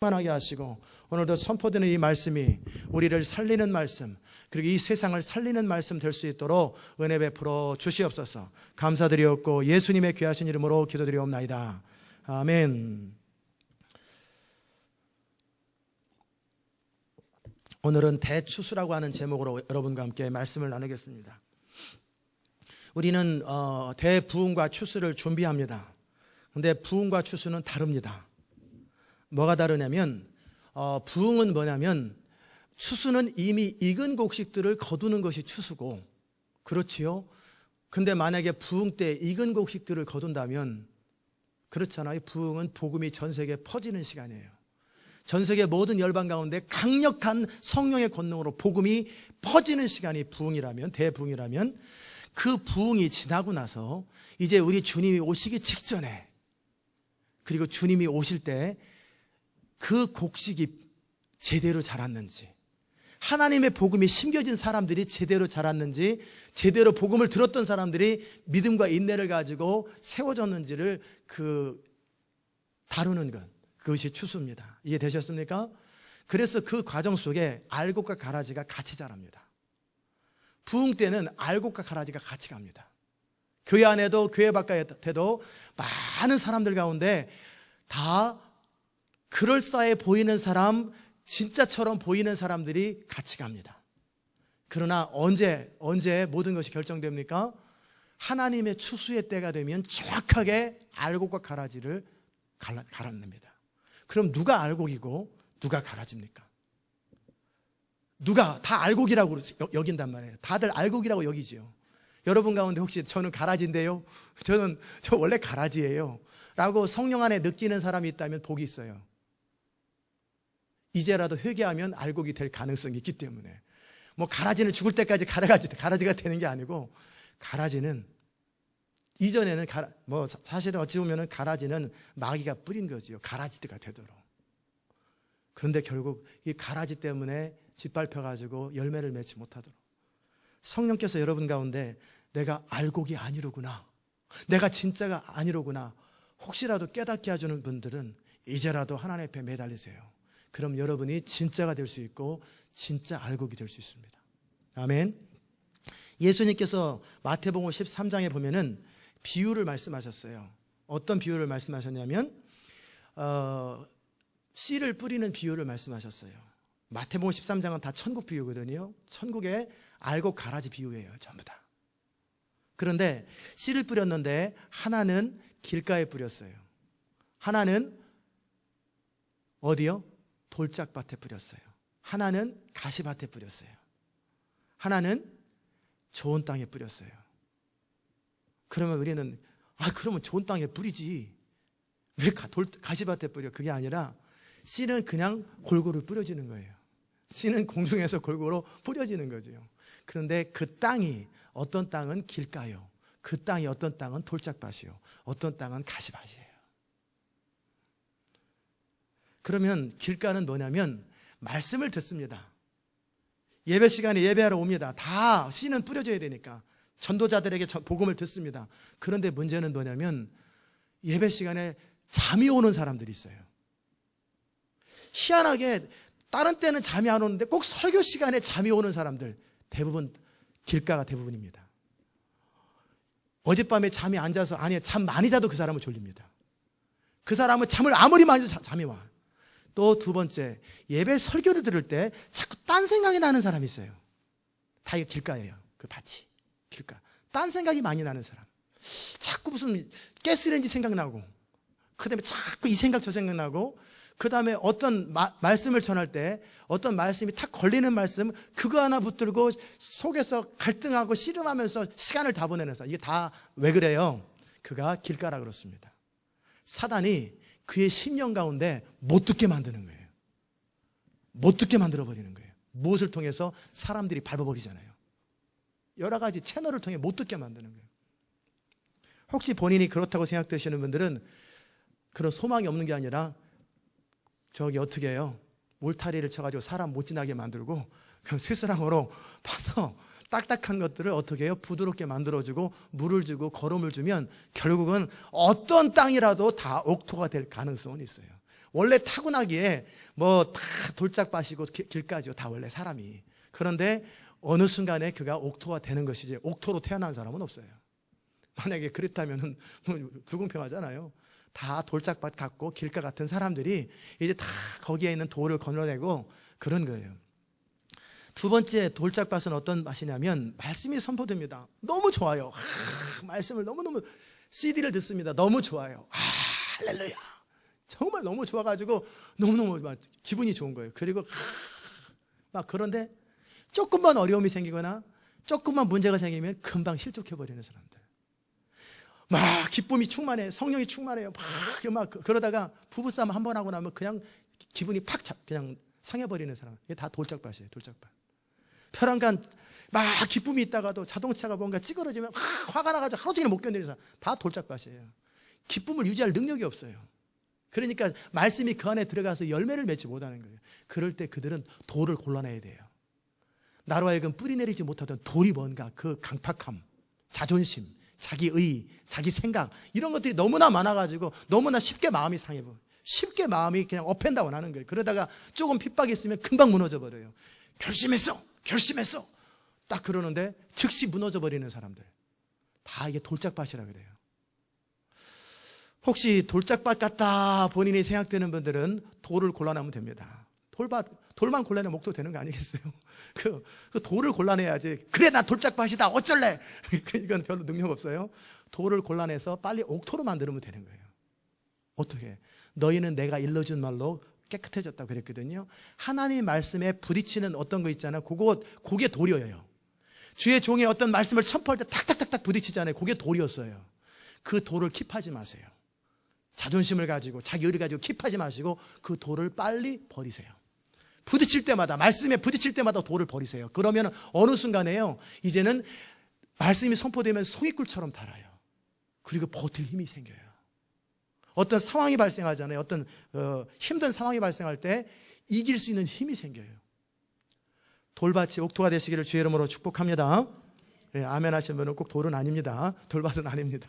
충만하게 하시고 오늘도 선포되는 이 말씀이 우리를 살리는 말씀, 그리고 이 세상을 살리는 말씀 될 수 있도록 은혜 베풀어 주시옵소서. 감사드리옵고 예수님의 귀하신 이름으로 기도드리옵나이다. 아멘. 오늘은 대추수라고 하는 제목으로 여러분과 함께 말씀을 나누겠습니다. 우리는 대부흥과 추수를 준비합니다. 그런데 부흥과 추수는 다릅니다. 뭐가 다르냐면 부흥은 뭐냐면, 추수는 이미 익은 곡식들을 거두는 것이 추수고, 그렇지요? 근데 만약에 부흥 때 익은 곡식들을 거둔다면, 그렇잖아요. 부흥은 복음이 전 세계에 퍼지는 시간이에요. 전 세계 모든 열방 가운데 강력한 성령의 권능으로 복음이 퍼지는 시간이 부흥이라면, 대부흥이라면, 그 부흥이 지나고 나서 이제 우리 주님이 오시기 직전에, 그리고 주님이 오실 때 그 곡식이 제대로 자랐는지, 하나님의 복음이 심겨진 사람들이 제대로 자랐는지, 제대로 복음을 들었던 사람들이 믿음과 인내를 가지고 세워졌는지를 다루는 것, 그것이 추수입니다. 이해되셨습니까? 그래서 그 과정 속에 알곡과 가라지가 같이 자랍니다. 부흥 때는 알곡과 가라지가 같이 갑니다. 교회 안에도 교회 바깥에도 많은 사람들 가운데 다 그럴싸해 보이는 사람, 진짜처럼 보이는 사람들이 같이 갑니다. 그러나 언제 모든 것이 결정됩니까? 하나님의 추수의 때가 되면 정확하게 알곡과 가라지를 갈아냅니다. 그럼 누가 알곡이고 누가 가라지입니까? 누가 다 알곡이라고 여긴단 말이에요. 다들 알곡이라고 여기지요. 여러분 가운데 혹시 저는 가라지인데요, 저 원래 가라지예요 라고 성령 안에 느끼는 사람이 있다면 복이 있어요. 이제라도 회개하면 알곡이 될 가능성이 있기 때문에, 가라지는 죽을 때까지 가라지가 되는 게 아니고, 가라지는 이전에는 사실은 어찌 보면 가라지는 마귀가 뿌린 거지요. 가라지가 되도록. 그런데 결국 이 가라지 때문에 짓밟혀가지고 열매를 맺지 못하도록, 성령께서 여러분 가운데 내가 알곡이 아니로구나, 내가 진짜가 아니로구나 혹시라도 깨닫게 해주는 분들은 이제라도 하나님 앞에 매달리세요. 그럼 여러분이 진짜가 될 수 있고 진짜 알곡이 될 수 있습니다. 아멘. 예수님께서 마태복음 13장에 보면은 비유를 말씀하셨어요. 어떤 비유를 말씀하셨냐면 씨를 뿌리는 비유를 말씀하셨어요. 마태복음 13장은 다 천국 비유거든요. 천국의 알곡 가라지 비유예요, 전부 다. 그런데 씨를 뿌렸는데 하나는 길가에 뿌렸어요. 하나는 어디요? 돌짝밭에 뿌렸어요. 하나는 가시밭에 뿌렸어요. 하나는 좋은 땅에 뿌렸어요. 그러면 우리는 그러면 좋은 땅에 뿌리지 왜 가시밭에 뿌려? 그게 아니라 씨는 그냥 골고루 뿌려지는 거예요. 씨는 공중에서 골고루 뿌려지는 거죠. 그런데 그 땅이, 어떤 땅은 길가요, 그 땅이 어떤 땅은 돌짝밭이요, 어떤 땅은 가시밭이에요. 그러면 길가는 뭐냐면 말씀을 듣습니다. 예배 시간에 예배하러 옵니다. 다 씨는 뿌려져야 되니까 전도자들에게 복음을 듣습니다. 그런데 문제는 뭐냐면 예배 시간에 잠이 오는 사람들이 있어요. 희한하게 다른 때는 잠이 안 오는데 꼭 설교 시간에 잠이 오는 사람들, 대부분 길가가 대부분입니다. 어젯밤에 잠이 안 자서, 잠 많이 자도 그 사람은 졸립니다. 그 사람은 잠을 아무리 많이 자도 잠이 와. 또 두 번째, 예배 설교를 들을 때 자꾸 딴 생각이 나는 사람이 있어요. 다 이거 길가예요. 그 밭이 길가. 딴 생각이 많이 나는 사람, 자꾸 무슨 가스레인지 생각나고, 그 다음에 자꾸 이 생각 저 생각 나고, 그 다음에 어떤 말씀을 전할 때 어떤 말씀이 탁 걸리는 말씀, 그거 하나 붙들고 속에서 갈등하고 씨름하면서 시간을 다 보내는 사람, 이게 다 왜 그래요? 그가 길가라 그렇습니다. 사단이 그의 심령 가운데 못 듣게 만드는 거예요. 못 듣게 만들어버리는 거예요. 무엇을 통해서? 사람들이 밟아버리잖아요. 여러 가지 채널을 통해 못 듣게 만드는 거예요. 혹시 본인이 그렇다고 생각되시는 분들은 그런 소망이 없는 게 아니라 어떻게 해요? 울타리를 쳐가지고 사람 못 지나게 만들고 그냥 쇠사랑으로 파서 딱딱한 것들을 어떻게 해요? 부드럽게 만들어주고 물을 주고 거름을 주면 결국은 어떤 땅이라도 다 옥토가 될 가능성은 있어요. 원래 타고나기에 뭐 다 돌짝밭이고 길가지요. 다 원래 사람이. 그런데 어느 순간에 그가 옥토가 되는 것이지 옥토로 태어난 사람은 없어요. 만약에 그랬다면 불공평하잖아요. 다 돌짝밭 같고 길가 같은 사람들이 이제 다 거기에 있는 돌을 건너내고 그런 거예요. 두 번째 돌짝밭은 어떤 맛이냐면 말씀이 선포됩니다. 너무 좋아요. 말씀을 너무너무 CD를 듣습니다. 너무 좋아요. 할렐루야. 정말 너무 좋아가지고 너무너무 막 기분이 좋은 거예요. 그리고 막 그런데 조금만 어려움이 생기거나 조금만 문제가 생기면 금방 실족해버리는 사람들. 막 기쁨이 충만해. 성령이 충만해요. 막 그러다가 부부싸움 한 번 하고 나면 그냥 기분이 팍 그냥 상해버리는 사람. 이게 다 돌짝밭이에요. 돌짝밭. 벼랑간 막 기쁨이 있다가도 자동차가 뭔가 찌그러지면 화가 나가지고 하루 종일 못 견디는 사람. 다 돌짝밭이에요. 기쁨을 유지할 능력이 없어요. 그러니까 말씀이 그 안에 들어가서 열매를 맺지 못하는 거예요. 그럴 때 그들은 돌을 골라내야 돼요. 나로 하여금 뿌리 내리지 못하던 돌이 뭔가 그 강팍함, 자존심, 자기의, 자기 생각 이런 것들이 너무나 많아가지고 너무나 쉽게 마음이 상해버려요. 쉽게 마음이 그냥 업앤다운 하는 거예요. 그러다가 조금 핍박이 있으면 금방 무너져 버려요. 결심했어 딱 그러는데 즉시 무너져 버리는 사람들. 다 이게 돌짝밭이라 그래요. 혹시 돌짝밭 같다 본인이 생각되는 분들은 돌을 골라내면 됩니다. 돌만 골라내면 목도 되는 거 아니겠어요? 그 돌을 골라내야지. 그래 나 돌짝밭이다 어쩔래. 이건 별로 능력 없어요. 돌을 골라내서 빨리 옥토로 만들면 되는 거예요. 어떻게? 너희는 내가 일러준 말로 깨끗해졌다고 그랬거든요. 하나님 말씀에 부딪히는 어떤 거 있잖아요. 그게 돌이에요. 주의 종의 어떤 말씀을 선포할 때 탁탁탁탁 부딪히잖아요. 그게 돌이었어요. 그 돌을 킵하지 마세요. 자존심을 가지고 자기 의를 가지고 킵하지 마시고 그 돌을 빨리 버리세요. 부딪힐 때마다 말씀에 부딪힐 때마다 돌을 버리세요. 그러면 어느 순간에요 이제는 말씀이 선포되면 송이꿀처럼 달아요. 그리고 버틸 힘이 생겨요. 어떤 상황이 발생하잖아요. 어떤 힘든 상황이 발생할 때 이길 수 있는 힘이 생겨요. 돌밭이 옥토가 되시기를 주의 이름으로 축복합니다. 네, 아멘 하시는 분은 꼭 돌은 아닙니다. 돌밭은 아닙니다.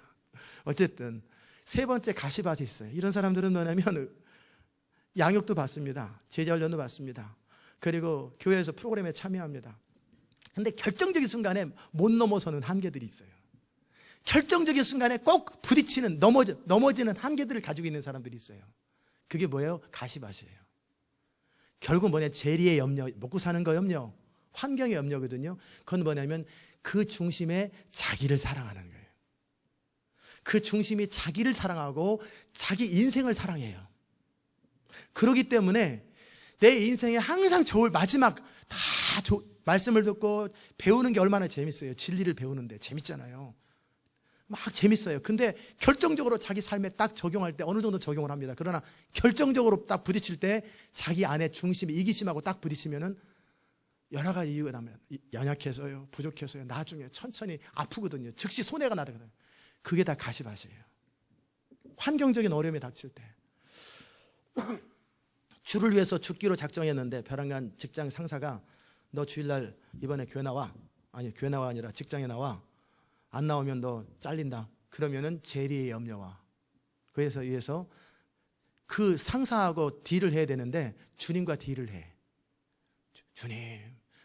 어쨌든 세 번째 가시밭이 있어요. 이런 사람들은 뭐냐면 양육도 받습니다. 제자훈련도 받습니다. 그리고 교회에서 프로그램에 참여합니다. 근데 결정적인 순간에 못 넘어서는 한계들이 있어요. 결정적인 순간에 꼭 부딪히는 넘어지는 한계들을 가지고 있는 사람들이 있어요. 그게 뭐예요? 가시밭이에요. 결국 뭐냐? 재리의 염려, 먹고 사는 거 염려, 환경의 염려거든요. 그건 뭐냐면 그 중심에 자기를 사랑하는 거예요. 그 중심이 자기를 사랑하고 자기 인생을 사랑해요. 그렇기 때문에 내 인생에 항상 좋을 마지막 말씀을 듣고 배우는 게 얼마나 재밌어요. 진리를 배우는데 재밌잖아요. 막 재밌어요. 근데 결정적으로 자기 삶에 딱 적용할 때 어느 정도 적용을 합니다. 그러나 결정적으로 딱 부딪힐 때 자기 안에 중심이 이기심하고 딱 부딪히면은 여러 가지 이유가 나면 연약해서요, 부족해서요, 나중에 천천히 아프거든요. 즉시 손해가 나거든요. 그게 다 가시밭이에요. 환경적인 어려움이 닥칠 때 주를 위해서 죽기로 작정했는데 벼랑간 직장 상사가 너 주일날 이번에 교회 나와. 아니 교회 나와 아니라 직장에 나와. 안 나오면 너 잘린다. 그러면은 재리의 염려와 그래서 위해서 그 상사하고 딜을 해야 되는데 주님과 딜을 해. 주님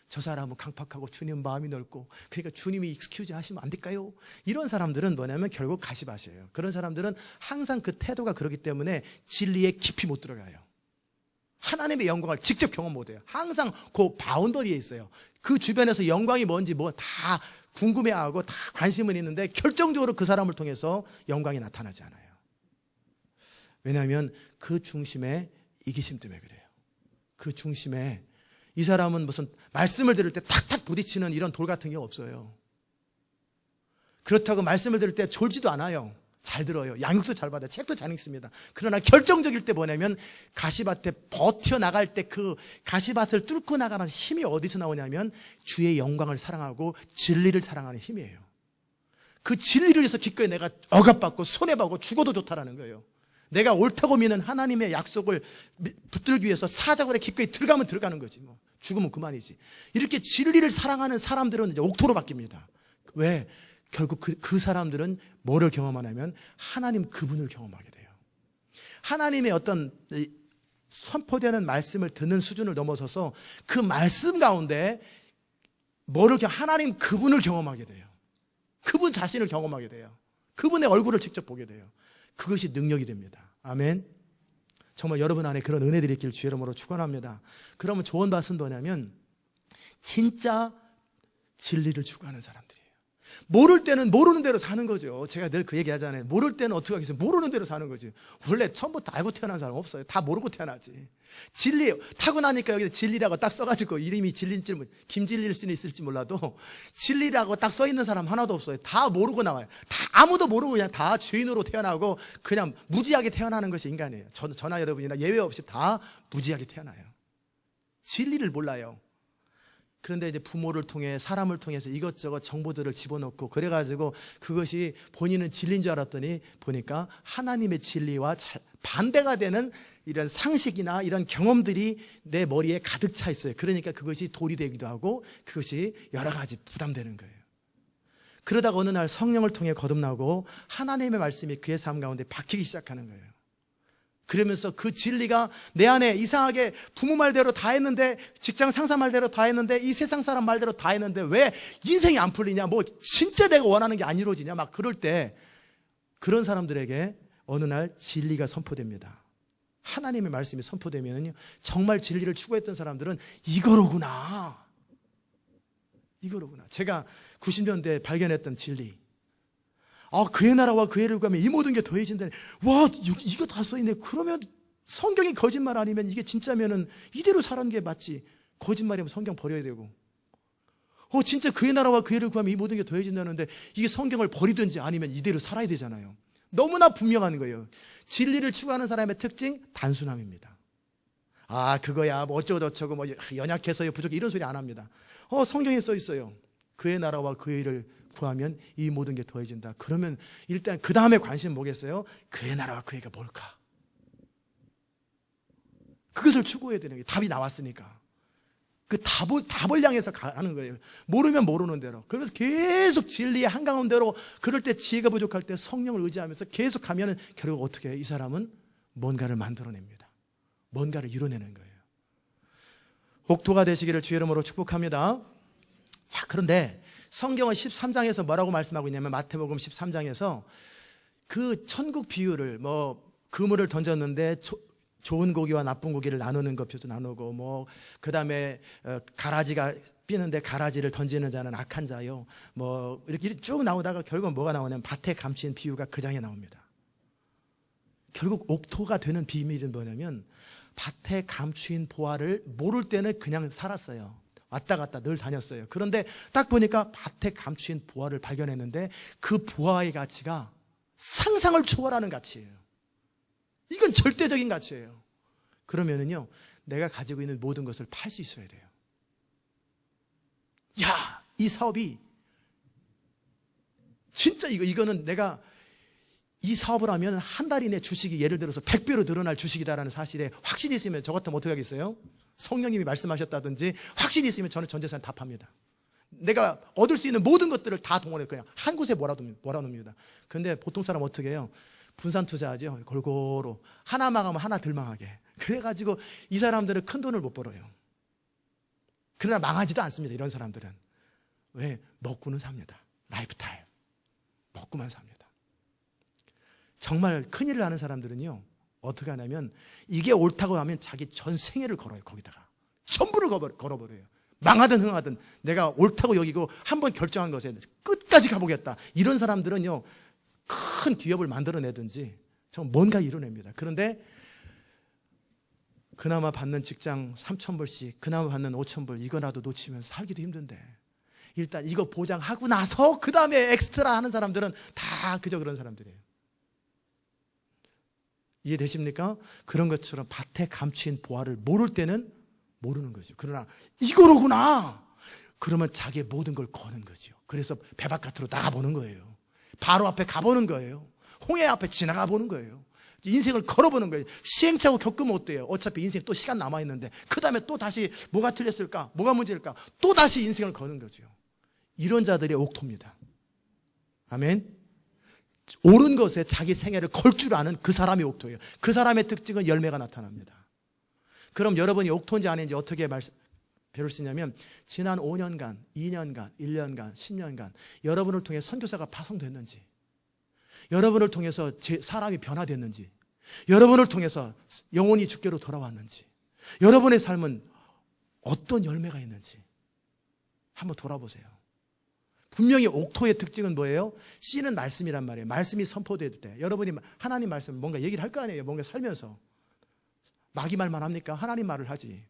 저 사람은 강팍하고 주님 마음이 넓고 그러니까 주님이 익스큐즈 하시면 안 될까요? 이런 사람들은 뭐냐면 결국 가시밭이에요. 그런 사람들은 항상 그 태도가 그렇기 때문에 진리에 깊이 못 들어가요. 하나님의 영광을 직접 경험 못해요. 항상 그 바운더리에 있어요. 그 주변에서 영광이 뭔지 뭐 다 궁금해하고 다 관심은 있는데 결정적으로 그 사람을 통해서 영광이 나타나지 않아요. 왜냐하면 그 중심에 이기심 때문에 그래요. 그 중심에 이 사람은 무슨 말씀을 들을 때 탁탁 부딪히는 이런 돌 같은 게 없어요. 그렇다고 말씀을 들을 때 졸지도 않아요. 잘 들어요. 양육도 잘 받아요. 책도 잘 읽습니다. 그러나 결정적일 때 뭐냐면 가시밭에 버텨나갈 때 그 가시밭을 뚫고 나가는 힘이 어디서 나오냐면 주의 영광을 사랑하고 진리를 사랑하는 힘이에요. 그 진리를 위해서 기꺼이 내가 억압받고 손해받고 죽어도 좋다라는 거예요. 내가 옳다고 믿는 하나님의 약속을 붙들기 위해서 사자굴에 기꺼이 들어가면 들어가는 거지. 뭐 죽으면 그만이지. 이렇게 진리를 사랑하는 사람들은 이제 옥토로 바뀝니다. 왜? 결국 그 사람들은 뭐를 경험하냐면 하나님 그분을 경험하게 돼요. 하나님의 어떤 선포되는 말씀을 듣는 수준을 넘어서서 그 말씀 가운데 뭐를 하나님 그분을 경험하게 돼요. 그분 자신을 경험하게 돼요. 그분의 얼굴을 직접 보게 돼요. 그것이 능력이 됩니다. 아멘. 정말 여러분 안에 그런 은혜들이 있길 주의 이름으로 축원합니다. 그러면 좋은 것은 뭐냐면 진짜 진리를 추구하는 사람들이에요. 모를 때는 모르는 대로 사는 거죠. 제가 늘 그 얘기 하잖아요. 모를 때는 어떻게 하겠어요? 모르는 대로 사는 거지. 원래 처음부터 알고 태어난 사람 없어요. 다 모르고 태어나지. 진리, 타고나니까 여기 진리라고 딱 써가지고 이름이 진리인지, 김진리일 수는 있을지 몰라도 진리라고 딱 써있는 사람 하나도 없어요. 다 모르고 나와요. 다 아무도 모르고 그냥 다 죄인으로 태어나고 그냥 무지하게 태어나는 것이 인간이에요. 저나 여러분이나 예외 없이 다 무지하게 태어나요. 진리를 몰라요. 그런데 이제 부모를 통해 사람을 통해서 이것저것 정보들을 집어넣고 그래가지고 그것이 본인은 진리인 줄 알았더니 보니까 하나님의 진리와 반대가 되는 이런 상식이나 이런 경험들이 내 머리에 가득 차 있어요. 그러니까 그것이 돌이 되기도 하고 그것이 여러 가지 부담되는 거예요. 그러다가 어느 날 성령을 통해 거듭나고 하나님의 말씀이 그의 삶 가운데 박히기 시작하는 거예요. 그러면서 그 진리가 내 안에 이상하게 부모 말대로 다 했는데, 직장 상사 말대로 다 했는데, 이 세상 사람 말대로 다 했는데 왜 인생이 안 풀리냐, 뭐 진짜 내가 원하는 게 안 이루어지냐, 막 그럴 때 그런 사람들에게 어느 날 진리가 선포됩니다. 하나님의 말씀이 선포되면요, 정말 진리를 추구했던 사람들은 이거로구나. 제가 90년대에 발견했던 진리. 그의 나라와 그의 일을 구하면 이 모든 게 더해진다니. 와, 이거 다 써있네. 그러면 성경이 거짓말 아니면 이게 진짜면은 이대로 살아는 게 맞지. 거짓말이면 성경 버려야 되고. 진짜 그의 나라와 그의 일을 구하면 이 모든 게 더해진다는데 이게 성경을 버리든지 아니면 이대로 살아야 되잖아요. 너무나 분명한 거예요. 진리를 추구하는 사람의 특징, 단순함입니다. 그거야 뭐 어쩌고 저쩌고 뭐 연약해서요 부족해 이런 소리 안 합니다. 성경에 써 있어요. 그의 나라와 그의 일을 구하면 이 모든 게 더해진다. 그러면 일단 그 다음에 관심 뭐겠어요? 그의 나라와 그의 일이 뭘까? 그것을 추구해야 되는 게 답이 나왔으니까. 그 답을 향해서 가는 거예요. 모르면 모르는 대로. 그래서 계속 진리의 한가운데로, 그럴 때 지혜가 부족할 때 성령을 의지하면서 계속 가면은 결국 어떻게 해요? 이 사람은 뭔가를 만들어냅니다. 뭔가를 이뤄내는 거예요. 옥토가 되시기를 주의 이름으로 축복합니다. 자, 그런데 성경은 13장에서 뭐라고 말씀하고 있냐면, 마태복음 13장에서 그 천국 비유를, 뭐 그물을 던졌는데 좋은 고기와 나쁜 고기를 나누는 것표도 나누고, 그 다음에 가라지가 삐는데 가라지를 던지는 자는 악한 자요, 이렇게 쭉 나오다가 결국 뭐가 나오냐면 밭에 감추인 비유가 그 장에 나옵니다. 결국 옥토가 되는 비밀은 뭐냐면, 밭에 감추인 보화를 모를 때는 그냥 살았어요. 왔다 갔다 늘 다녔어요. 그런데 딱 보니까 밭에 감추인 보화를 발견했는데 그 보화의 가치가 상상을 초월하는 가치예요. 이건 절대적인 가치예요. 그러면은요, 내가 가지고 있는 모든 것을 팔 수 있어야 돼요. 이 사업이 진짜 이거는 내가 이 사업을 하면 한 달 이내 주식이 예를 들어서 100배로 늘어날 주식이다라는 사실에 확신이 있으면 저 같으면 어떻게 하겠어요? 성령님이 말씀하셨다든지 확신이 있으면 저는 전 재산 다 팝니다. 내가 얻을 수 있는 모든 것들을 다 동원해 그냥 한 곳에 몰아놓습니다. 그런데 보통 사람 어떻게 해요? 분산 투자하죠. 골고루 하나 망하면 하나 덜 망하게. 그래가지고 이 사람들은 큰 돈을 못 벌어요. 그러나 망하지도 않습니다. 이런 사람들은. 왜? 먹고는 삽니다. 라이프타임 먹고만 삽니다. 정말 큰일을 하는 사람들은요, 어떻게 하냐면 이게 옳다고 하면 자기 전 생애를 걸어요. 거기다가 전부를 걸어버려요. 망하든 흥하든 내가 옳다고 여기고 한번 결정한 것에 끝까지 가보겠다. 이런 사람들은요, 큰 기업을 만들어내든지 정말 뭔가 이뤄냅니다. 그런데 그나마 받는 직장 3,000불씩, 그나마 받는 5,000불, 이거라도 놓치면서 살기도 힘든데 일단 이거 보장하고 나서 그 다음에 엑스트라 하는 사람들은 다 그저 그런 사람들이에요. 이해되십니까? 그런 것처럼 밭에 감추인 보화를 모를 때는 모르는 거죠. 그러나 이거로구나! 그러면 자기의 모든 걸 거는 거죠. 그래서 배 바깥으로 나가보는 거예요. 바로 앞에 가보는 거예요. 홍해 앞에 지나가 보는 거예요. 인생을 걸어보는 거예요. 시행착오 겪으면 어때요? 어차피 인생 또 시간 남아있는데 그 다음에 또 다시 뭐가 틀렸을까? 뭐가 문제일까? 또 다시 인생을 거는 거죠. 이런 자들이 옥토입니다. 아멘? 옳은 것에 자기 생애를 걸 줄 아는 그 사람이 옥토예요. 그 사람의 특징은 열매가 나타납니다. 그럼 여러분이 옥토인지 아닌지 어떻게 배울 수 있냐면 지난 5년간, 2년간, 1년간, 10년간 여러분을 통해 선교사가 파송됐는지, 여러분을 통해서 사람이 변화됐는지, 여러분을 통해서 영혼이 주께로 돌아왔는지, 여러분의 삶은 어떤 열매가 있는지 한번 돌아보세요. 분명히 옥토의 특징은 뭐예요? 씨는 말씀이란 말이에요. 말씀이 선포될 때 여러분이 하나님 말씀 뭔가 얘기를 할 거 아니에요. 뭔가 살면서 마귀 말만 합니까? 하나님 말을 하지.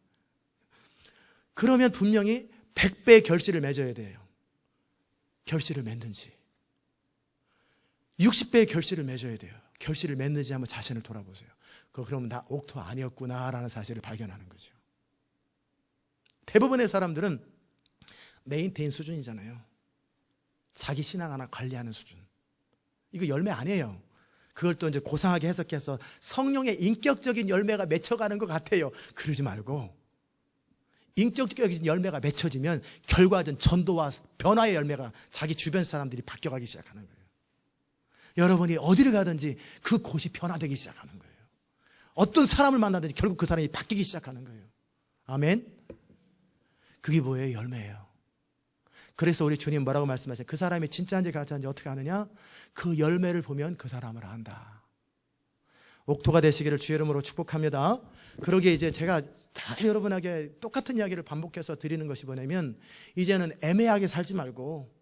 그러면 분명히 100배의 결실을 맺어야 돼요. 결실을 맺는지 60배의 결실을 맺어야 돼요. 결실을 맺는지 한번 자신을 돌아보세요. 그러면 나 옥토 아니었구나라는 사실을 발견하는 거죠. 대부분의 사람들은 메인테인 수준이잖아요. 자기 신앙 하나 관리하는 수준. 이거 열매 아니에요. 그걸 또 이제 고상하게 해석해서 성령의 인격적인 열매가 맺혀가는 것 같아요. 그러지 말고 인격적인 열매가 맺혀지면 결과적인 전도와 변화의 열매가 자기 주변 사람들이 바뀌어가기 시작하는 거예요. 여러분이 어디를 가든지 그 곳이 변화되기 시작하는 거예요. 어떤 사람을 만나든지 결국 그 사람이 바뀌기 시작하는 거예요. 아멘. 그게 뭐예요? 열매예요. 그래서 우리 주님 뭐라고 말씀하세요? 그 사람이 진짜인지 가짜인지 어떻게 아느냐? 그 열매를 보면 그 사람을 안다. 옥토가 되시기를 주의 이름으로 축복합니다. 그러기에 이제 제가 다 여러분에게 똑같은 이야기를 반복해서 드리는 것이 뭐냐면 이제는 애매하게 살지 말고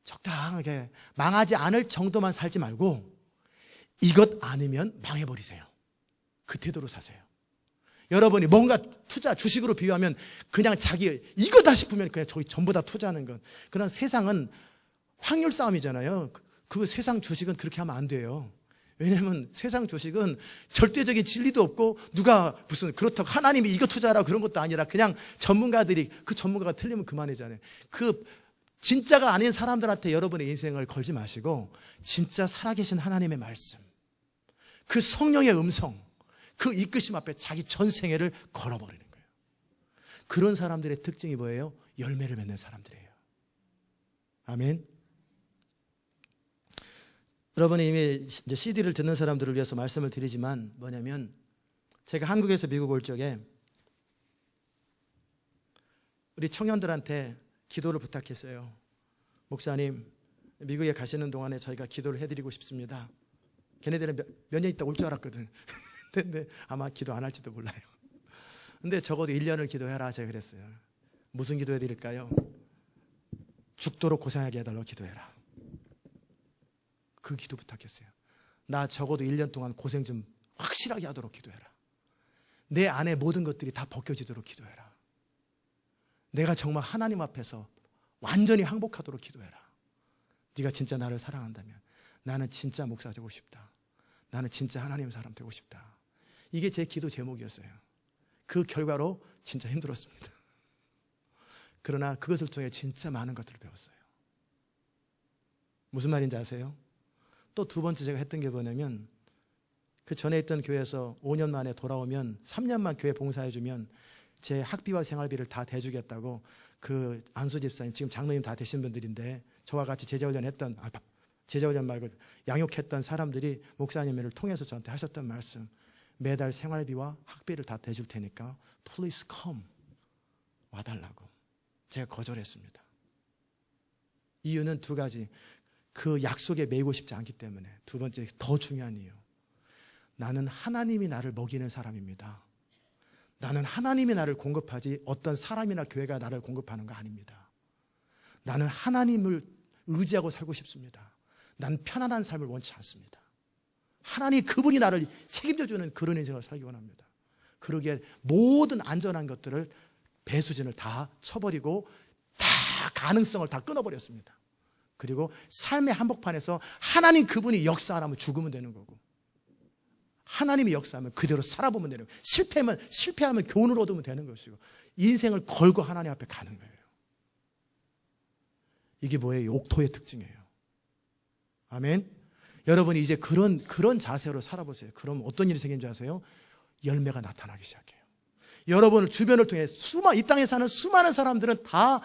적당하게 망하지 않을 정도만 살지 말고 이것 아니면 망해버리세요. 그 태도로 사세요. 여러분이 뭔가 투자, 주식으로 비유하면 그냥 자기 이거다 싶으면 그냥 저희 전부 다 투자하는 것. 그런 세상은 확률 싸움이잖아요. 그 세상 주식은 그렇게 하면 안 돼요. 왜냐하면 세상 주식은 절대적인 진리도 없고 누가 무슨 그렇다고 하나님이 이거 투자하라 그런 것도 아니라 그냥 전문가들이 그 전문가가 틀리면 그만이잖아요. 그 진짜가 아닌 사람들한테 여러분의 인생을 걸지 마시고 진짜 살아계신 하나님의 말씀, 그 성령의 음성, 그 이끄심 앞에 자기 전 생애를 걸어버리는 거예요. 그런 사람들의 특징이 뭐예요? 열매를 맺는 사람들이에요. 아멘. 여러분이 이미 이제 CD를 듣는 사람들을 위해서 말씀을 드리지만 뭐냐면 제가 한국에서 미국 올 적에 우리 청년들한테 기도를 부탁했어요. 목사님, 미국에 가시는 동안에 저희가 기도를 해드리고 싶습니다. 걔네들은 몇 년 있다 올 줄 알았거든. 근데 아마 기도 안 할지도 몰라요. 근데 적어도 1년을 기도해라 제가 그랬어요. 무슨 기도 해드릴까요? 죽도록 고생하게 해달라고 기도해라. 그 기도 부탁했어요. 나 적어도 1년 동안 고생 좀 확실하게 하도록 기도해라. 내 안에 모든 것들이 다 벗겨지도록 기도해라. 내가 정말 하나님 앞에서 완전히 항복하도록 기도해라. 네가 진짜 나를 사랑한다면 나는 진짜 목사 되고 싶다. 나는 진짜 하나님 사람 되고 싶다. 이게 제 기도 제목이었어요. 그 결과로 진짜 힘들었습니다. 그러나 그것을 통해 진짜 많은 것들을 배웠어요. 무슨 말인지 아세요? 또 두 번째 제가 했던 게 뭐냐면 그 전에 있던 교회에서 5년 만에 돌아오면 3년만 교회 봉사해주면 제 학비와 생활비를 다 대주겠다고 그 안수 집사님, 지금 장로님 다 되신 분들인데 저와 같이 제자훈련 했던, 제자훈련 말고 양육했던 사람들이 목사님을 통해서 저한테 하셨던 말씀, 매달 생활비와 학비를 다 대줄 테니까 Please come, 와달라고. 제가 거절했습니다. 이유는 두 가지. 그 약속에 매이고 싶지 않기 때문에. 두 번째, 더 중요한 이유. 나는 하나님이 나를 먹이는 사람입니다. 나는 하나님이 나를 공급하지 어떤 사람이나 교회가 나를 공급하는 거 아닙니다. 나는 하나님을 의지하고 살고 싶습니다. 난 편안한 삶을 원치 않습니다. 하나님 그분이 나를 책임져주는 그런 인생을 살기 원합니다. 그러기에 모든 안전한 것들을 배수진을 다 쳐버리고 다 가능성을 다 끊어버렸습니다. 그리고 삶의 한복판에서 하나님 그분이 역사 안 하면 죽으면 되는 거고 하나님이 역사하면 그대로 살아보면 되는 거예요. 실패하면 교훈을 얻으면 되는 것이고 인생을 걸고 하나님 앞에 가는 거예요. 이게 뭐예요? 옥토의 특징이에요. 아멘. 여러분이 이제 그런 자세로 살아보세요. 그럼 어떤 일이 생긴 줄 아세요? 열매가 나타나기 시작해요. 여러분을 주변을 통해 이 땅에 사는 수많은 사람들은 다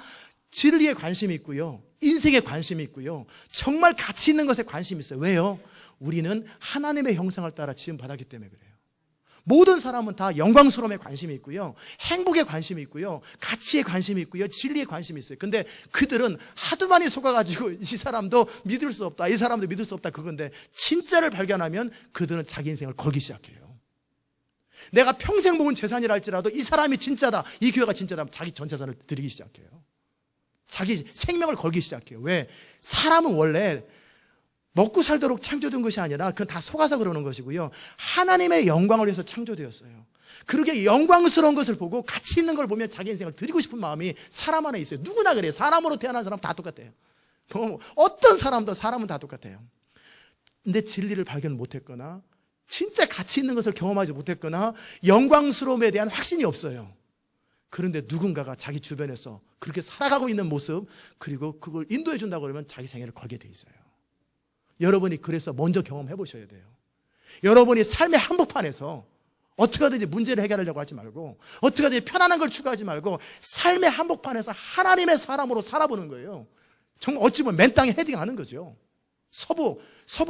진리에 관심이 있고요. 인생에 관심이 있고요. 정말 가치 있는 것에 관심이 있어요. 왜요? 우리는 하나님의 형상을 따라 지음받았기 때문에 그래요. 모든 사람은 다 영광스러움에 관심이 있고요, 행복에 관심이 있고요, 가치에 관심이 있고요, 진리에 관심이 있어요. 근데 그들은 하도 많이 속아가지고 이 사람도 믿을 수 없다, 이 사람도 믿을 수 없다, 그건데 진짜를 발견하면 그들은 자기 인생을 걸기 시작해요. 내가 평생 모은 재산이라 할지라도 이 사람이 진짜다, 이 교회가 진짜다 하면 자기 전 재산을 드리기 시작해요. 자기 생명을 걸기 시작해요. 왜? 사람은 원래 먹고 살도록 창조된 것이 아니라 그건 다 속아서 그러는 것이고요, 하나님의 영광을 위해서 창조되었어요. 그렇게 영광스러운 것을 보고 가치 있는 걸 보면 자기 인생을 드리고 싶은 마음이 사람 안에 있어요. 누구나 그래요. 사람으로 태어난 사람 다 똑같아요. 어떤 사람도 사람은 다 똑같아요. 근데 진리를 발견 못했거나 진짜 가치 있는 것을 경험하지 못했거나 영광스러움에 대한 확신이 없어요. 그런데 누군가가 자기 주변에서 그렇게 살아가고 있는 모습, 그리고 그걸 인도해 준다고 그러면 자기 생애를 걸게 돼 있어요. 여러분이 그래서 먼저 경험해 보셔야 돼요. 여러분이 삶의 한복판에서 어떻게 하든지 문제를 해결하려고 하지 말고, 어떻게 하든지 편안한 걸 추구하지 말고 삶의 한복판에서 하나님의 사람으로 살아보는 거예요. 정말 어찌 보면 맨 땅에 헤딩하는 거죠. 서부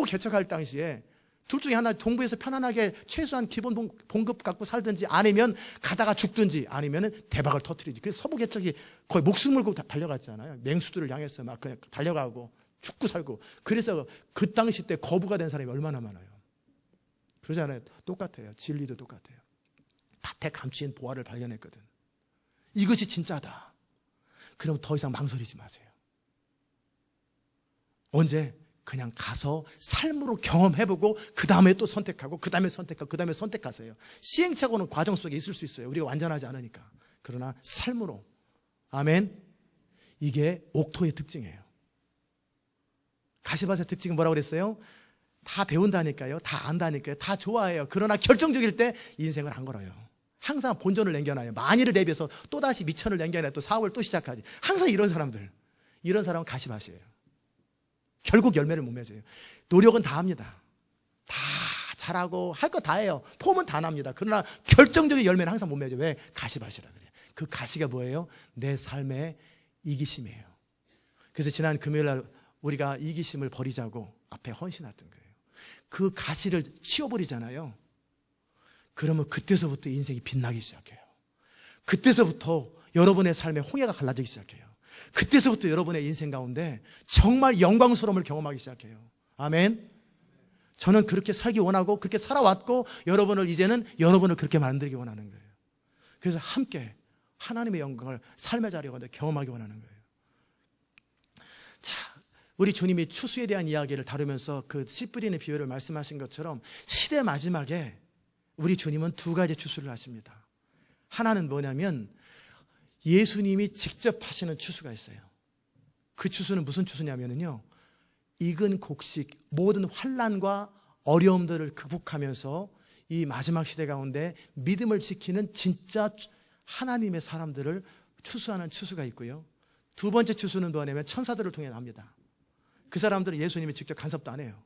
개척할 당시에 둘 중에 하나, 동부에서 편안하게 최소한 기본 봉급 갖고 살든지, 아니면 가다가 죽든지, 아니면 대박을 터뜨리지. 그래서 서부 개척이 거의 목숨 걸고 달려갔잖아요. 맹수들을 향해서 막 그냥 달려가고 죽고 살고. 그래서 그 당시 때 거부가 된 사람이 얼마나 많아요. 그러잖아요. 똑같아요. 진리도 똑같아요. 밭에 감추인 보화를 발견했거든. 이것이 진짜다. 그럼 더 이상 망설이지 마세요. 언제? 그냥 가서 삶으로 경험해보고 그 다음에 또 선택하고 그 다음에 선택하고 그 다음에 선택하세요. 시행착오는 과정 속에 있을 수 있어요. 우리가 완전하지 않으니까. 그러나 삶으로. 아멘. 이게 옥토의 특징이에요. 가시밭의 특징은 뭐라고 그랬어요? 다 배운다니까요, 다 안다니까요, 다 좋아해요. 그러나 결정적일 때 인생을 안 걸어요. 항상 본전을 남겨놔요. 만일을 대비해서 또다시 미천을 남겨놔요. 또 사업을 또 시작하지. 항상 이런 사람은 가시밭이에요. 결국 열매를 못 맺어요. 노력은 다 합니다. 다 잘하고 할 거 다 해요. 폼은 다 납니다. 그러나 결정적인 열매는 항상 못 맺어요. 왜? 가시밭이라 그래요. 그 가시가 뭐예요? 내 삶의 이기심이에요. 그래서 지난 금요일날 우리가 이기심을 버리자고 앞에 헌신했던 거예요. 그 가시를 치워버리잖아요. 그러면 그때서부터 인생이 빛나기 시작해요. 그때서부터 여러분의 삶에 홍해가 갈라지기 시작해요. 그때서부터 여러분의 인생 가운데 정말 영광스러움을 경험하기 시작해요. 아멘. 저는 그렇게 살기 원하고 그렇게 살아왔고, 이제는 여러분을 그렇게 만들기 원하는 거예요. 그래서 함께 하나님의 영광을 삶의 자리에 경험하기 원하는 거예요. 자, 우리 주님이 추수에 대한 이야기를 다루면서 그 씨 뿌리는 비유를 말씀하신 것처럼 시대 마지막에 우리 주님은 두 가지 추수를 하십니다. 하나는 뭐냐면 예수님이 직접 하시는 추수가 있어요. 그 추수는 무슨 추수냐면요, 익은 곡식, 모든 환난과 어려움들을 극복하면서 이 마지막 시대 가운데 믿음을 지키는 진짜 하나님의 사람들을 추수하는 추수가 있고요. 두 번째 추수는 뭐냐면 천사들을 통해 납니다. 그 사람들은 예수님이 직접 간섭도 안 해요.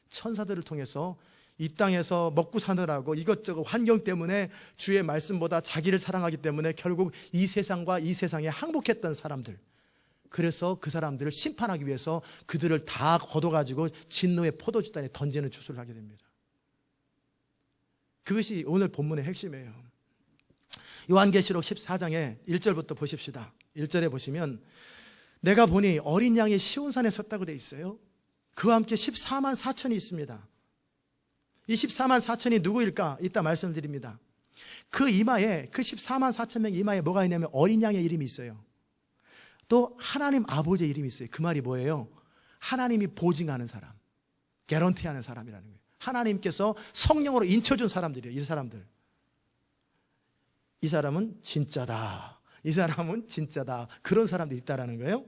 천사들을 통해서 이 땅에서 먹고 사느라고 이것저것 환경 때문에 주의 말씀보다 자기를 사랑하기 때문에 결국 이 세상과 이 세상에 항복했던 사람들, 그래서 그 사람들을 심판하기 위해서 그들을 다 걷어가지고 진노의 포도주단에 던지는 추수를 하게 됩니다. 그것이 오늘 본문의 핵심이에요. 요한계시록 14장에 1절부터 보십시다. 1절에 보시면 내가 보니 어린 양이 시온산에 섰다고 돼 있어요. 그와 함께 14만 4천이 있습니다. 이 14만 4천이 누구일까? 이따 말씀드립니다. 그 이마에, 그 14만 4천 명 이마에 뭐가 있냐면 어린 양의 이름이 있어요. 또 하나님 아버지의 이름이 있어요. 그 말이 뭐예요? 하나님이 보증하는 사람, 개런티하는 사람이라는 거예요. 하나님께서 성령으로 인쳐준 사람들이에요. 이 사람들. 이 사람은 진짜다. 이 사람은 진짜다. 그런 사람들이 있다라는 거예요.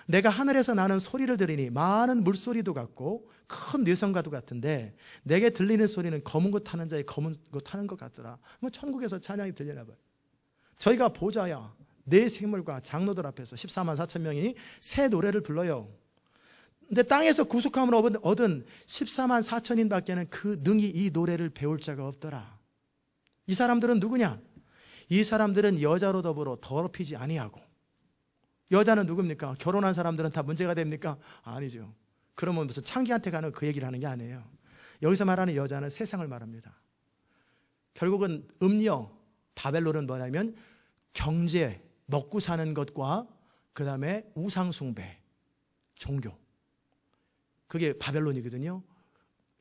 내가 하늘에서 나는 소리를 들으니 많은 물소리도 같고 큰 뇌성과도 같은데 내게 들리는 소리는 검은 것 타는 자의 검은 것 타는 것 같더라. 뭐 천국에서 찬양이 들리나 봐요. 저희가 보좌야 네 생물과 장로들 앞에서 14만 4천 명이 새 노래를 불러요. 근데 땅에서 구속함을 얻은 14만 4천인 밖에는 그 능히 이 노래를 배울 자가 없더라. 이 사람들은 누구냐? 이 사람들은 여자로 더불어 더럽히지 아니하고. 여자는 누굽니까? 결혼한 사람들은 다 문제가 됩니까? 아니죠. 그러면 무슨 창기한테 가는 그 얘기를 하는 게 아니에요. 여기서 말하는 여자는 세상을 말합니다. 결국은 음료, 바벨론은 뭐냐면 경제, 먹고 사는 것과 그 다음에 우상숭배, 종교. 그게 바벨론이거든요.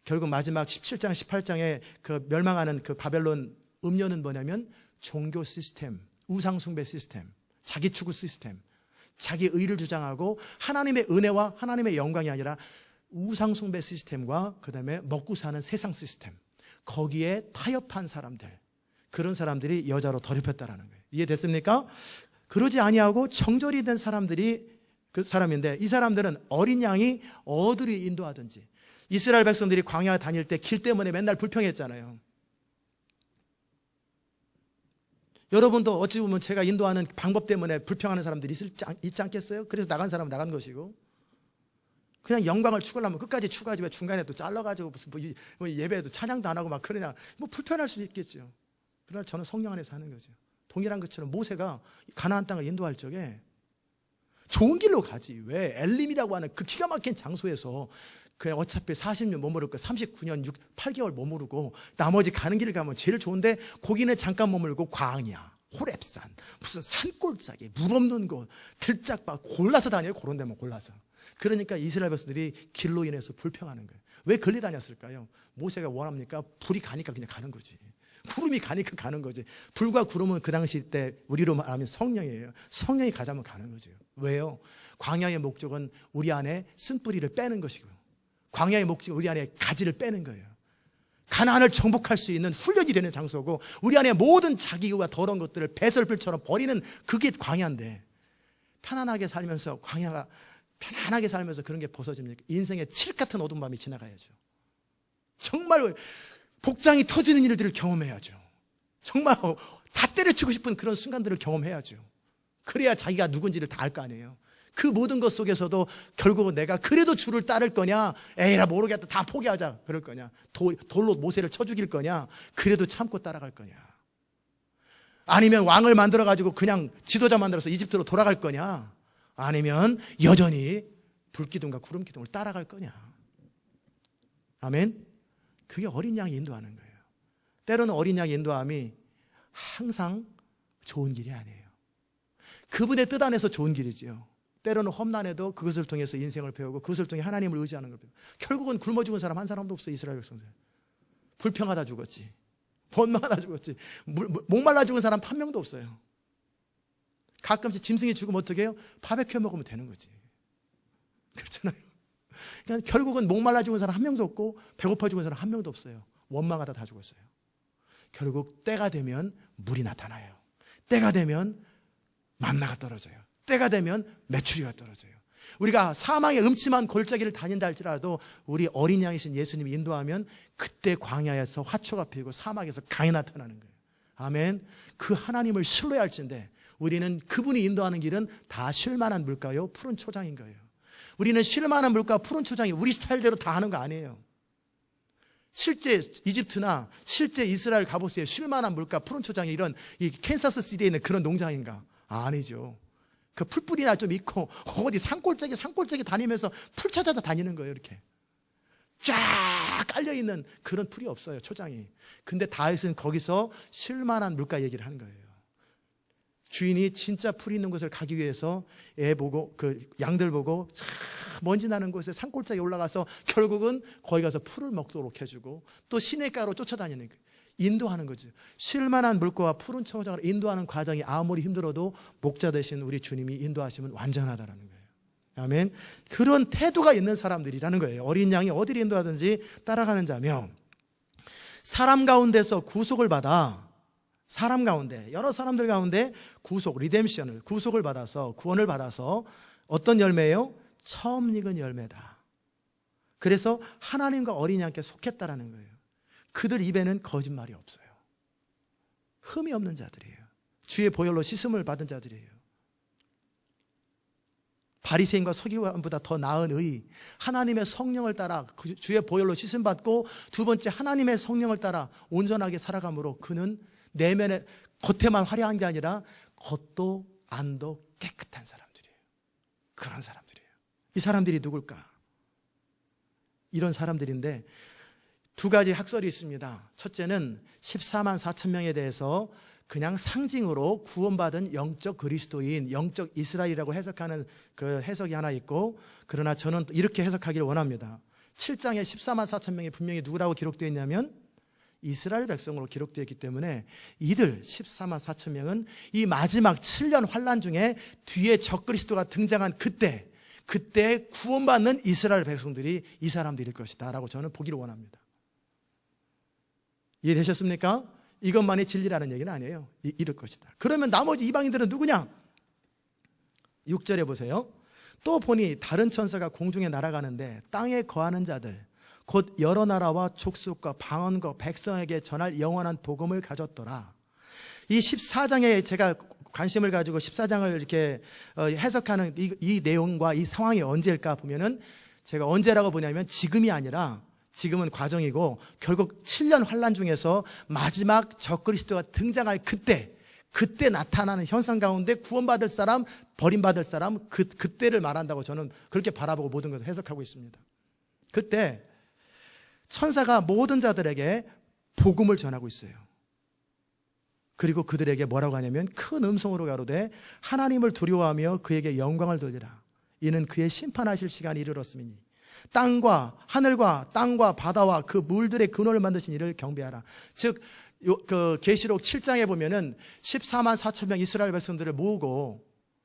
결국 마지막 17장, 18장에 그 멸망하는 그 바벨론 음료는 뭐냐면 종교 시스템, 우상숭배 시스템, 자기 추구 시스템, 자기 의를 주장하고 하나님의 은혜와 하나님의 영광이 아니라 우상숭배 시스템과 그 다음에 먹고 사는 세상 시스템, 거기에 타협한 사람들, 그런 사람들이 여자로 더럽혔다라는 거예요. 이해됐습니까? 그러지 아니하고 정절이 된 사람들이 그 사람인데, 이 사람들은 어린 양이 어디로 인도하든지, 이스라엘 백성들이 광야 다닐 때 길 때문에 맨날 불평했잖아요. 여러분도 어찌 보면 제가 인도하는 방법 때문에 불평하는 사람들이 있지 않겠어요? 그래서 나간 사람은 나간 것이고, 그냥 영광을 추구하려면 끝까지 추구하지 왜 중간에 또 잘라가지고 무슨 뭐 예배도 찬양도 안 하고 막 그러냐. 뭐 불편할 수도 있겠죠. 그러나 저는 성령 안에서 하는 거죠. 동일한 것처럼 모세가 가나안 땅을 인도할 적에 좋은 길로 가지, 왜 엘림이라고 하는 그 기가 막힌 장소에서 그냥 어차피 40년 머무르고 39년 8개월 머무르고 나머지 가는 길을 가면 제일 좋은데, 거기는 잠깐 머물고 광야, 호렙산, 무슨 산골짜기, 물 없는 곳, 들짝밭 골라서 다녀요. 그런 데만 골라서. 그러니까 이스라엘 백성들이 길로 인해서 불평하는 거예요. 왜 걸리 다녔을까요? 모세가 원합니까? 불이 가니까 그냥 가는 거지. 구름이 가니까 가는 거지. 불과 구름은 그 당시 때 우리로 말하면 성령이에요. 성령이 가자면 가는 거죠. 왜요? 광야의 목적은 우리 안에 쓴뿌리를 빼는 것이고요, 광야의 목적은 우리 안에 가지를 빼는 거예요. 가나안을 정복할 수 있는 훈련이 되는 장소고, 우리 안에 모든 자기와 더러운 것들을 배설불처럼 버리는 그게 광야인데, 편안하게 살면서 광야가 편안하게 살면서 그런 게 벗어집니까? 인생의 칠흑 같은 어두운 밤이 지나가야죠. 정말 복장이 터지는 일들을 경험해야죠. 정말 다 때려치고 싶은 그런 순간들을 경험해야죠. 그래야 자기가 누군지를 다 알 거 아니에요. 그 모든 것 속에서도 결국은 내가 그래도 주를 따를 거냐, 에이라 모르겠다 다 포기하자 그럴 거냐, 돌로 모세를 쳐 죽일 거냐, 그래도 참고 따라갈 거냐, 아니면 왕을 만들어 가지고 그냥 지도자 만들어서 이집트로 돌아갈 거냐, 아니면 여전히 불기둥과 구름기둥을 따라갈 거냐. 아멘. 그게 어린 양이 인도하는 거예요. 때로는 어린 양의 인도함이 항상 좋은 길이 아니에요. 그분의 뜻 안에서 좋은 길이지요. 때로는 험난해도 그것을 통해서 인생을 배우고, 그것을 통해 하나님을 의지하는 걸 배우고. 결국은 굶어 죽은 사람 한 사람도 없어요. 이스라엘 백성들 불평하다 죽었지, 원망하다 죽었지, 목말라 죽은 사람 한 명도 없어요. 가끔씩 짐승이 죽으면 어떻게 해요? 바베큐 먹으면 되는 거지. 그렇잖아요. 그러니까 결국은 목말라 죽은 사람 한 명도 없고, 배고파 죽은 사람 한 명도 없어요. 원망하다 다 죽었어요. 결국 때가 되면 물이 나타나요. 때가 되면 만나가 떨어져요. 때가 되면 메추리가 떨어져요. 우리가 사망의 음침한 골짜기를 다닌다 할지라도 우리 어린 양이신 예수님이 인도하면 그때 광야에서 화초가 피고 사막에서 강이 나타나는 거예요. 아멘. 그 하나님을 신뢰할진데, 우리는 그분이 인도하는 길은 다 쉴만한 물가요, 푸른 초장인 거예요. 우리는 쉴만한 물가, 푸른 초장이 우리 스타일대로 다 하는 거 아니에요. 실제 이집트나 실제 이스라엘 가보세요. 쉴만한 물가, 푸른 초장이 이런 이 캔사스 시티에 있는 그런 농장인가? 아니죠. 그 풀뿌리나 좀 있고 어디 산골짜기 다니면서 풀 찾아다 다니는 거예요. 이렇게 쫙 깔려있는 그런 풀이 없어요, 초장이. 근데 다윗은 거기서 쉴만한 물가 얘기를 하는 거예요. 주인이 진짜 풀이 있는 곳을 가기 위해서 애 보고, 그 양들 보고 먼지 나는 곳에 산골짜기에 올라가서 결국은 거기 가서 풀을 먹도록 해주고, 또 시냇가로 쫓아다니는 거예요. 인도하는 거죠. 쉴만한 물가와 푸른 초장을 인도하는 과정이 아무리 힘들어도 목자 되신 우리 주님이 인도하시면 완전하다라는 거예요. 아멘. 그런 태도가 있는 사람들이라는 거예요. 어린 양이 어디를 인도하든지 따라가는 자며, 사람 가운데서 구속을 받아, 사람 가운데, 여러 사람들 가운데 리뎀션을, 구속을 받아서, 구원을 받아서 어떤 열매예요? 처음 익은 열매다. 그래서 하나님과 어린 양께 속했다라는 거예요. 그들 입에는 거짓말이 없어요. 흠이 없는 자들이에요. 주의 보혈로 씻음을 받은 자들이에요. 바리새인과 서기관보다 더 나은 의, 하나님의 성령을 따라 주의 보혈로 씻음 받고, 두 번째 하나님의 성령을 따라 온전하게 살아감으로 그는 내면에, 겉에만 화려한 게 아니라 겉도 안도 깨끗한 사람들이에요. 그런 사람들이에요. 이 사람들이 누굴까? 이런 사람들인데, 두 가지 학설이 있습니다. 첫째는 14만 4천 명에 대해서 그냥 상징으로 구원받은 영적 그리스도인, 영적 이스라엘이라고 해석하는 그 해석이 하나 있고, 그러나 저는 이렇게 해석하기를 원합니다. 7장에 14만 4천 명이 분명히 누구라고 기록되어 있냐면 이스라엘 백성으로 기록되어 있기 때문에 이들 14만 4천 명은 이 마지막 7년 환란 중에 뒤에 적그리스도가 등장한 그때 구원받는 이스라엘 백성들이 이 사람들일 것이다 라고 저는 보기를 원합니다. 이해되셨습니까? 이것만이 진리라는 얘기는 아니에요. 이럴 것이다. 그러면 나머지 이방인들은 누구냐? 6절에 보세요. 또 보니 다른 천사가 공중에 날아가는데 땅에 거하는 자들 곧 여러 나라와 족속과 방언과 백성에게 전할 영원한 복음을 가졌더라. 이 14장에 제가 관심을 가지고 14장을 이렇게 해석하는 이 내용과 이 상황이 언제일까 보면은, 제가 언제라고 보냐면 지금이 아니라, 지금은 과정이고 결국 7년 환란 중에서 마지막 적그리스도가 등장할 그때 나타나는 현상 가운데 구원받을 사람, 버림받을 사람, 그때를 말한다고 저는 그렇게 바라보고 모든 것을 해석하고 있습니다. 그때 천사가 모든 자들에게 복음을 전하고 있어요. 그리고 그들에게 뭐라고 하냐면 큰 음성으로 가로되 하나님을 두려워하며 그에게 영광을 돌리라. 이는 그의 심판하실 시간이 이르렀음이니 땅과 하늘과 땅과 바다와 그 물들의 근원을 만드신 이를 경배하라. 즉 그 계시록 7장에 보면은 14만 4천 명 이스라엘 백성들을 모으고,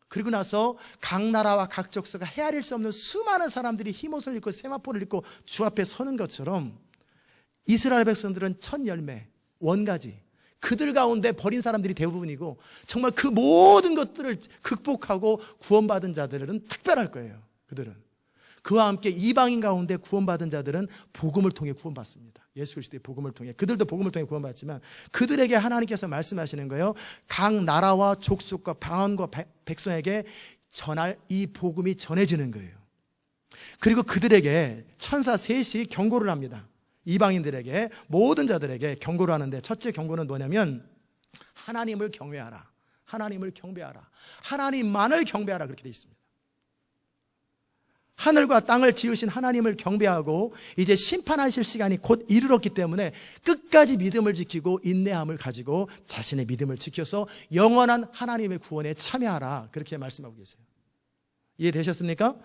그리고 나서 각 나라와 각 족속가 헤아릴 수 없는 수많은 사람들이 흰옷을 입고 세마포를 입고 주 앞에 서는 것처럼 이스라엘 백성들은 첫 열매, 원가지, 그들 가운데 버린 사람들이 대부분이고, 정말 그 모든 것들을 극복하고 구원받은 자들은 특별할 거예요. 그들은 그와 함께 이방인 가운데 구원받은 자들은 복음을 통해 구원받습니다. 예수 그리스도의 복음을 통해, 그들도 복음을 통해 구원받지만 그들에게 하나님께서 말씀하시는 거예요. 각 나라와 족속과 방언과 백성에게 전할 이 복음이 전해지는 거예요. 그리고 그들에게 천사 셋이 경고를 합니다. 이방인들에게, 모든 자들에게 경고를 하는데, 첫째 경고는 뭐냐면 하나님을 경외하라, 하나님을 경배하라, 하나님만을 경배하라, 그렇게 되어 있습니다. 하늘과 땅을 지으신 하나님을 경배하고 이제 심판하실 시간이 곧 이르렀기 때문에 끝까지 믿음을 지키고 인내함을 가지고 자신의 믿음을 지켜서 영원한 하나님의 구원에 참여하라, 그렇게 말씀하고 계세요. 이해되셨습니까?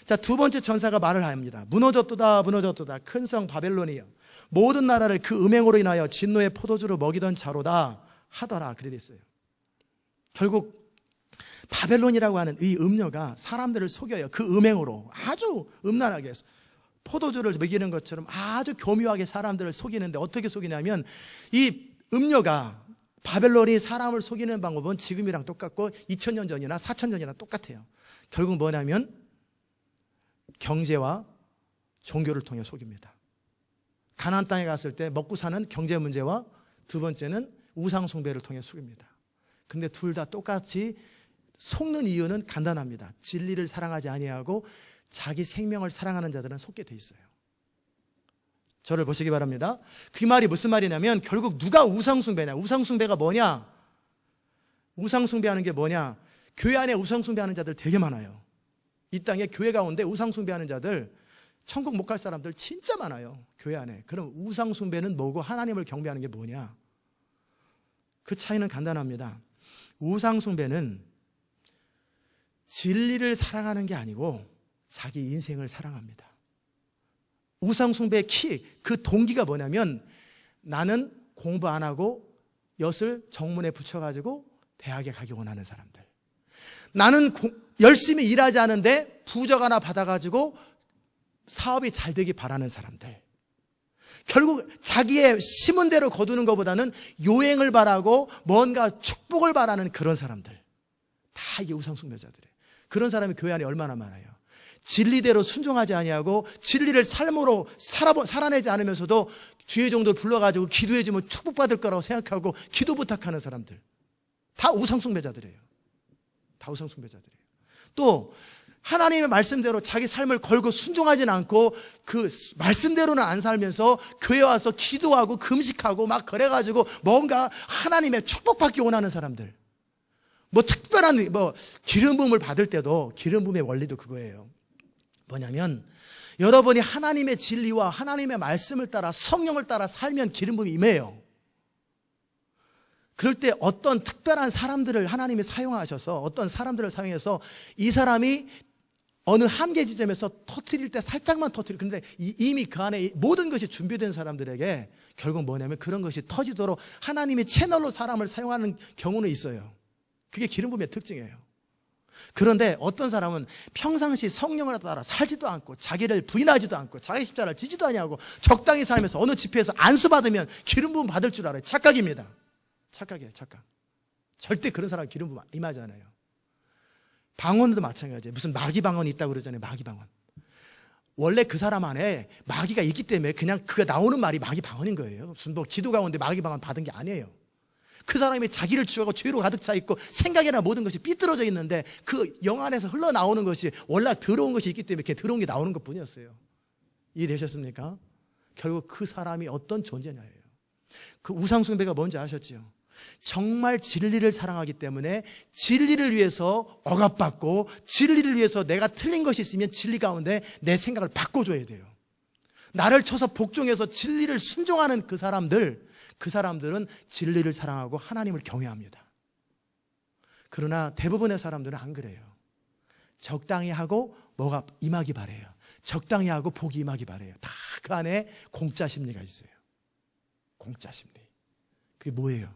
자, 두 번째 천사가 말을 합니다. 무너졌도다 무너졌도다 큰 성 바벨론이여, 모든 나라를 그 음행으로 인하여 진노의 포도주로 먹이던 자로다 하더라, 그래 됐어요. 결국 바벨론이라고 하는 이 음료가 사람들을 속여요. 그 음행으로 아주 음란하게 포도주를 먹이는 것처럼 아주 교묘하게 사람들을 속이는데, 어떻게 속이냐면 이 음료가, 바벨론이 사람을 속이는 방법은 지금이랑 똑같고 2000년 전이나 4000년 전이나 똑같아요. 결국 뭐냐면 경제와 종교를 통해 속입니다. 가나안 땅에 갔을 때 먹고 사는 경제 문제와 두 번째는 우상 숭배를 통해 속입니다. 근데 둘 다 똑같이 속는 이유는 간단합니다. 진리를 사랑하지 아니하고 자기 생명을 사랑하는 자들은 속게 돼 있어요. 저를 보시기 바랍니다. 그 말이 무슨 말이냐면 결국 누가 우상숭배냐, 우상숭배가 뭐냐, 우상숭배하는 게 뭐냐, 교회 안에 우상숭배하는 자들 되게 많아요. 이 땅에 교회 가운데 우상숭배하는 자들, 천국 못 갈 사람들 진짜 많아요, 교회 안에. 그럼 우상숭배는 뭐고 하나님을 경배하는 게 뭐냐? 그 차이는 간단합니다. 우상숭배는 진리를 사랑하는 게 아니고 자기 인생을 사랑합니다. 우상숭배의 그 동기가 뭐냐면, 나는 공부 안 하고 엿을 정문에 붙여가지고 대학에 가기 원하는 사람들, 나는 열심히 일하지 않은데 부적 하나 받아가지고 사업이 잘 되기 바라는 사람들, 결국 자기의 심은 대로 거두는 것보다는 요행을 바라고 뭔가 축복을 바라는 그런 사람들, 다 이게 우상숭배자들이에요. 그런 사람이 교회 안에 얼마나 많아요. 진리대로 순종하지 아니하고 진리를 삶으로 살아내지 않으면서도 주의 종도 불러가지고 기도해주면 축복받을 거라고 생각하고 기도 부탁하는 사람들, 다 우상숭배자들이에요. 다 우상숭배자들이에요. 또 하나님의 말씀대로 자기 삶을 걸고 순종하지는 않고 그 말씀대로는 안 살면서 교회 와서 기도하고 금식하고 막 그래가지고 뭔가 하나님의 축복받기 원하는 사람들, 뭐 특별한 기름 부음을 받을 때도 기름 부음의 원리도 그거예요. 뭐냐면 여러분이 하나님의 진리와 하나님의 말씀을 따라 성령을 따라 살면 기름 부음이 임해요. 그럴 때 어떤 특별한 사람들을 하나님이 사용하셔서 어떤 사람들을 사용해서 이 사람이 어느 한계 지점에서 터뜨릴 때 살짝만 터뜨리고, 그런데 이미 그 안에 모든 것이 준비된 사람들에게 결국 뭐냐면 그런 것이 터지도록 하나님의 채널로 사람을 사용하는 경우는 있어요. 그게 기름 부음의 특징이에요. 그런데 어떤 사람은 평상시 성령을 따라 살지도 않고 자기를 부인하지도 않고 자기 십자가를 지지도 아니하고 적당히 살면서 어느 집회에서 안수받으면 기름 부음 받을 줄 알아요. 착각입니다. 착각이에요, 착각. 절대 그런 사람 기름 부음 임하지 않아요. 방언도 마찬가지예요. 무슨 마귀 방언이 있다고 그러잖아요. 마귀 방언. 원래 그 사람 안에 마귀가 있기 때문에 그냥 그가 나오는 말이 마귀 방언인 거예요. 무슨 뭐 기도 가운데 마귀 방언 받은 게 아니에요. 그 사람이 자기를 추구하고 죄로 가득 차 있고 생각이나 모든 것이 삐뚤어져 있는데 그 영 안에서 흘러나오는 것이 원래 들어온 것이 있기 때문에 이렇게 들어온 게 나오는 것 뿐이었어요. 이해되셨습니까? 결국 그 사람이 어떤 존재냐예요. 그 우상숭배가 뭔지 아셨죠? 정말 진리를 사랑하기 때문에 진리를 위해서 억압받고 진리를 위해서 내가 틀린 것이 있으면 진리 가운데 내 생각을 바꿔줘야 돼요. 나를 쳐서 복종해서 진리를 순종하는 그 사람들은 진리를 사랑하고 하나님을 경외합니다. 그러나 대부분의 사람들은 안 그래요. 적당히 하고 뭐가 임하기 바래요. 적당히 하고 복이 임하기 바래요. 다 그 안에 공짜 심리가 있어요. 공짜 심리. 그게 뭐예요?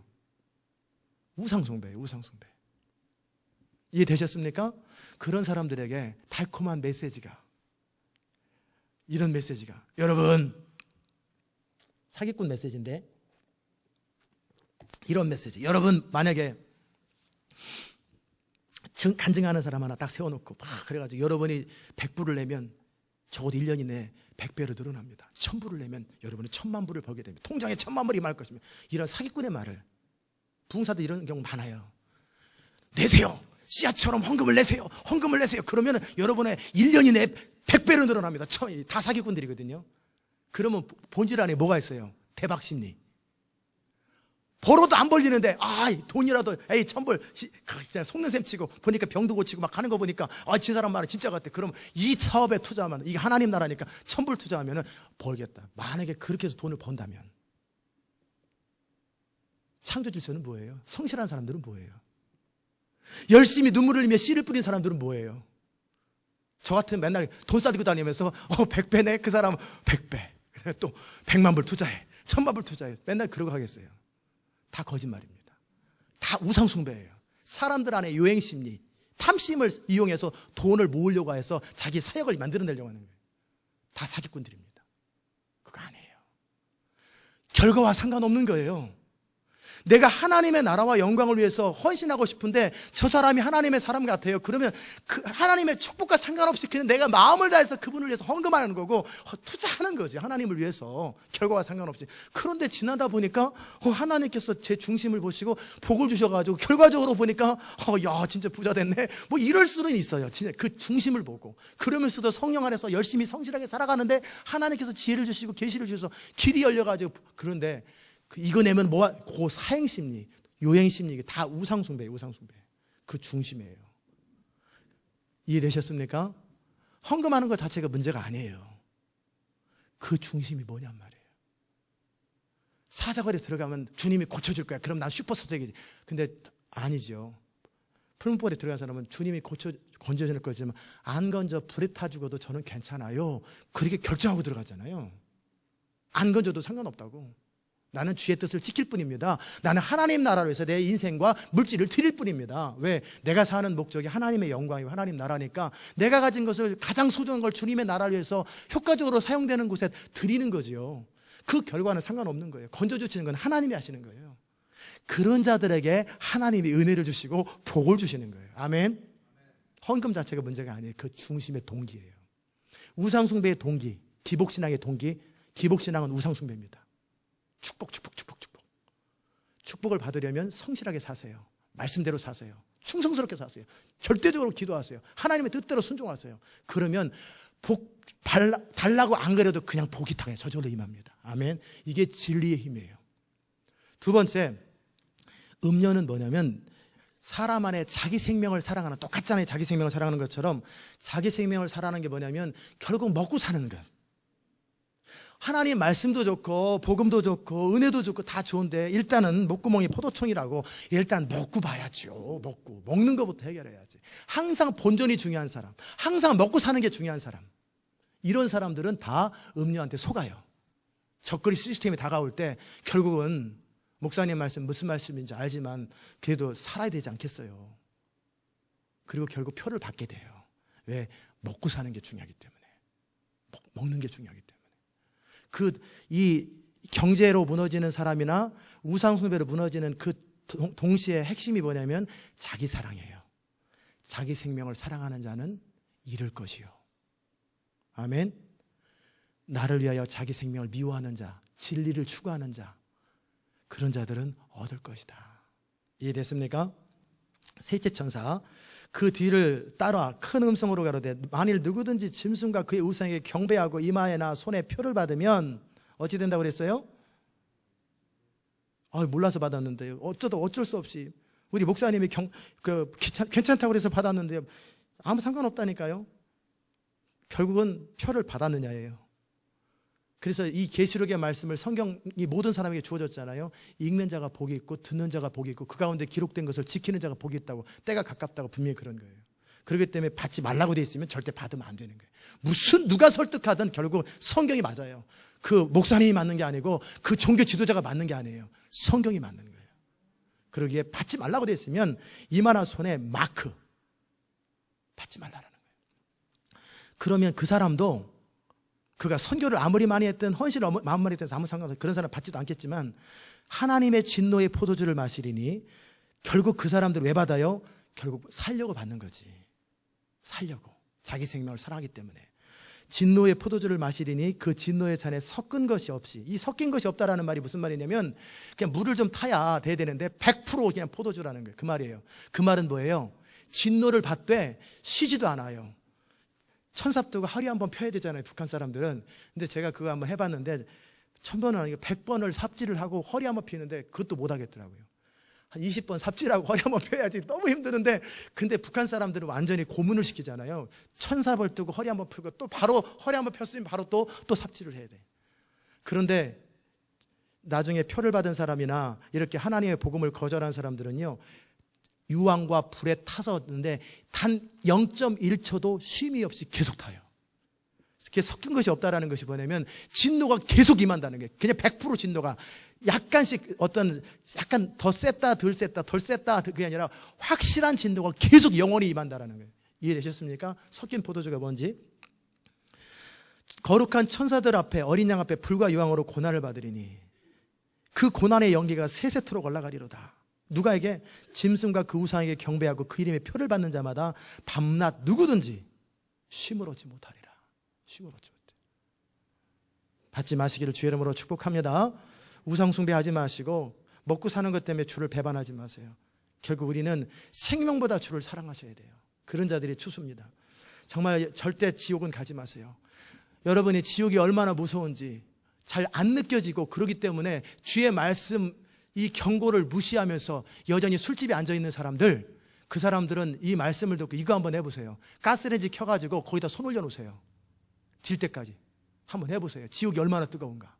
우상숭배예요. 우상숭배. 이해되셨습니까? 그런 사람들에게 달콤한 메시지가, 이런 메시지가, 여러분, 사기꾼 메시지인데 이런 메시지. 여러분, 만약에 간증하는 사람 하나 딱 세워놓고 막 그래가지고 여러분이 100불을 내면 적어도 1년 이내에 100배로 늘어납니다. 1000불을 내면 여러분은 1000만 불을 벌게 됩니다. 통장에 1000만 불이 임할 것입니다. 이런 사기꾼의 말을, 부흥사도 이런 경우 많아요. 내세요. 씨앗처럼 헌금을 내세요. 헌금을 내세요. 그러면 여러분의 1년 이내에 100배로 늘어납니다. 다 사기꾼들이거든요. 그러면 본질 안에 뭐가 있어요? 대박심리. 벌어도 안 벌리는데 돈이라도 1000불 그냥 속는 셈 치고 보니까 병도 고치고 막 하는 거 보니까 저 사람 말은 진짜 같아. 그럼 이 사업에 투자하면, 이게 하나님 나라니까 1000불 투자하면 벌겠다. 만약에 그렇게 해서 돈을 번다면 창조 질서는 뭐예요? 성실한 사람들은 뭐예요? 열심히 눈물을 흘리며 씨를 뿌린 사람들은 뭐예요? 저 같은 맨날 돈 싸들고 다니면서 100배네 그 사람 100배 또 100만 불 투자해 1000만 불 투자해 맨날 그러고 하겠어요. 다 거짓말입니다. 다 우상숭배예요. 사람들 안에 요행심리, 탐심을 이용해서 돈을 모으려고 해서 자기 사역을 만들어내려고 하는 거예요. 다 사기꾼들입니다. 그거 아니에요. 결과와 상관없는 거예요. 내가 하나님의 나라와 영광을 위해서 헌신하고 싶은데 저 사람이 하나님의 사람 같아요. 그러면 그 하나님의 축복과 상관없이 그냥 내가 마음을 다해서 그분을 위해서 헌금하는 거고 투자하는 거지. 하나님을 위해서 결과와 상관없이. 그런데 지나다 보니까 하나님께서 제 중심을 보시고 복을 주셔가지고 결과적으로 보니까 야 진짜 부자 됐네. 뭐 이럴 수는 있어요. 진짜 그 중심을 보고. 그러면서도 성령 안에서 열심히 성실하게 살아가는데 하나님께서 지혜를 주시고 계시를 주셔서 길이 열려가지고. 그런데 이거 내면 그 사행심리, 요행심리, 다 우상숭배예요. 우상숭배. 그 중심이에요. 이해되셨습니까? 헌금하는 것 자체가 문제가 아니에요. 그 중심이 뭐냔 말이에요. 사자거리에 들어가면 주님이 고쳐줄 거야. 그럼 난 슈퍼스타 되겠지. 근데 아니죠. 풀무벌에 들어간 사람은 주님이 건져줄 거지만 안 건져 불에 타 죽어도 저는 괜찮아요. 그렇게 결정하고 들어가잖아요. 안 건져도 상관없다고. 나는 주의 뜻을 지킬 뿐입니다. 나는 하나님 나라로 해서 내 인생과 물질을 드릴 뿐입니다. 왜? 내가 사는 목적이 하나님의 영광이고 하나님 나라니까 내가 가진 것을 가장 소중한 걸 주님의 나라를 위해서 효과적으로 사용되는 곳에 드리는 거지요. 그 결과는 상관없는 거예요. 건져주시는 건 하나님이 하시는 거예요. 그런 자들에게 하나님이 은혜를 주시고 복을 주시는 거예요. 아멘. 헌금 자체가 문제가 아니에요. 그 중심의 동기예요. 우상숭배의 동기, 기복신앙의 동기, 기복신앙은 우상숭배입니다. 축복. 축복을 받으려면 성실하게 사세요. 말씀대로 사세요. 충성스럽게 사세요. 절대적으로 기도하세요. 하나님의 뜻대로 순종하세요. 그러면 복 달라고 안 그래도 그냥 복이 당해 저절로 임합니다. 아멘. 이게 진리의 힘이에요. 두 번째, 음료는 뭐냐면 사람 안에 자기 생명을 사랑하는, 똑같잖아요. 자기 생명을 사랑하는 것처럼 자기 생명을 사랑하는 게 뭐냐면 결국 먹고 사는 것. 하나님 말씀도 좋고 복음도 좋고 은혜도 좋고 다 좋은데 일단은 목구멍이 포도청이라고 일단 먹고 봐야죠. 먹는 것부터 해결해야지. 항상 본전이 중요한 사람, 항상 먹고 사는 게 중요한 사람, 이런 사람들은 다 음료한테 속아요. 적그리 시스템이 다가올 때 결국은 목사님 말씀 무슨 말씀인지 알지만 그래도 살아야 되지 않겠어요. 그리고 결국 표를 받게 돼요. 왜? 먹고 사는 게 중요하기 때문에. 먹는 게 중요하기 때문에. 이 경제로 무너지는 사람이나 우상숭배로 무너지는 그 동시에 핵심이 뭐냐면 자기 사랑이에요. 자기 생명을 사랑하는 자는 잃을 것이요. 아멘. 나를 위하여 자기 생명을 미워하는 자, 진리를 추구하는 자, 그런 자들은 얻을 것이다. 이해됐습니까? 셋째 천사, 그 뒤를 따라 큰 음성으로 가로되 만일 누구든지 짐승과 그의 우상에게 경배하고 이마에나 손에 표를 받으면 어찌 된다고 그랬어요? 몰라서 받았는데요. 어쩔 수 없이 우리 목사님이 괜찮다고 그래서 받았는데요. 아무 상관없다니까요. 결국은 표를 받았느냐예요. 그래서 이 계시록의 말씀을 성경이 모든 사람에게 주어졌잖아요. 읽는 자가 복이 있고 듣는 자가 복이 있고 그 가운데 기록된 것을 지키는 자가 복이 있다고, 때가 가깝다고 분명히 그런 거예요. 그렇기 때문에 받지 말라고 돼 있으면 절대 받으면 안 되는 거예요. 누가 설득하든 결국 성경이 맞아요. 그 목사님이 맞는 게 아니고 그 종교 지도자가 맞는 게 아니에요. 성경이 맞는 거예요. 그러기에 받지 말라고 돼 있으면 이마나 손에 마크, 받지 말라는 거예요. 그러면 그 사람도 그가 선교를 아무리 많이 했든 헌신을 마음만히 했든 아무 상관없어요. 그런 사람 받지도 않겠지만 하나님의 진노의 포도주를 마시리니 결국 그 사람들 왜 받아요? 결국 살려고 받는 거지. 살려고. 자기 생명을 사랑하기 때문에. 진노의 포도주를 마시리니 그 진노의 잔에 섞은 것이 없이, 이 섞인 것이 없다라는 말이 무슨 말이냐면 그냥 물을 좀 타야 돼야 되는데 100% 그냥 포도주라는 거예요. 그 말이에요. 그 말은 뭐예요? 진노를 받되 쉬지도 않아요. 천삽두고 하루에 한 번 펴야 되잖아요, 북한 사람들은. 근데 제가 그거 한번 해봤는데 1000번은 아니고 100번을 삽질을 하고 허리 한번 피는데 그것도 못 하겠더라고요. 한 20번 삽질하고 허리 한번 펴야지. 너무 힘드는데, 근데 북한 사람들은 완전히 고문을 시키잖아요. 천삽을 뜨고 허리 한번 펴고 또 바로 허리 한번 폈으면 바로 또 삽질을 해야 돼. 그런데 나중에 표를 받은 사람이나 이렇게 하나님의 복음을 거절한 사람들은요, 유황과 불에 타서는데 단 0.1초도 쉼이 없이 계속 타요. 그게 섞인 것이 없다라는 것이 뭐냐면 진노가 계속 임한다는 게, 그냥 100% 진노가 약간씩 약간 더 셌다 덜 셌다 덜 셌다 그게 아니라 확실한 진노가 계속 영원히 임한다라는 거예요. 이해되셨습니까? 섞인 포도주가 뭔지. 거룩한 천사들 앞에 어린 양 앞에 불과 유황으로 고난을 받으리니 그 고난의 연기가 세세토록 올라가리로다. 누가에게? 짐승과 그 우상에게 경배하고 그 이름의 표를 받는 자마다 밤낮 누구든지 쉼을 얻지 못하리라. 쉼을 얻지 못해. 받지 마시기를 주의 이름으로 축복합니다. 우상 숭배하지 마시고 먹고 사는 것 때문에 주를 배반하지 마세요. 결국 우리는 생명보다 주를 사랑하셔야 돼요. 그런 자들이 추수입니다. 정말 절대 지옥은 가지 마세요. 여러분이 지옥이 얼마나 무서운지 잘 안 느껴지고 그러기 때문에 주의 말씀, 이 경고를 무시하면서 여전히 술집에 앉아있는 사람들, 그 사람들은 이 말씀을 듣고 이거 한번 해보세요. 가스레인지 켜가지고 거기다 손 올려놓으세요. 질 때까지 한번 해보세요. 지옥이 얼마나 뜨거운가.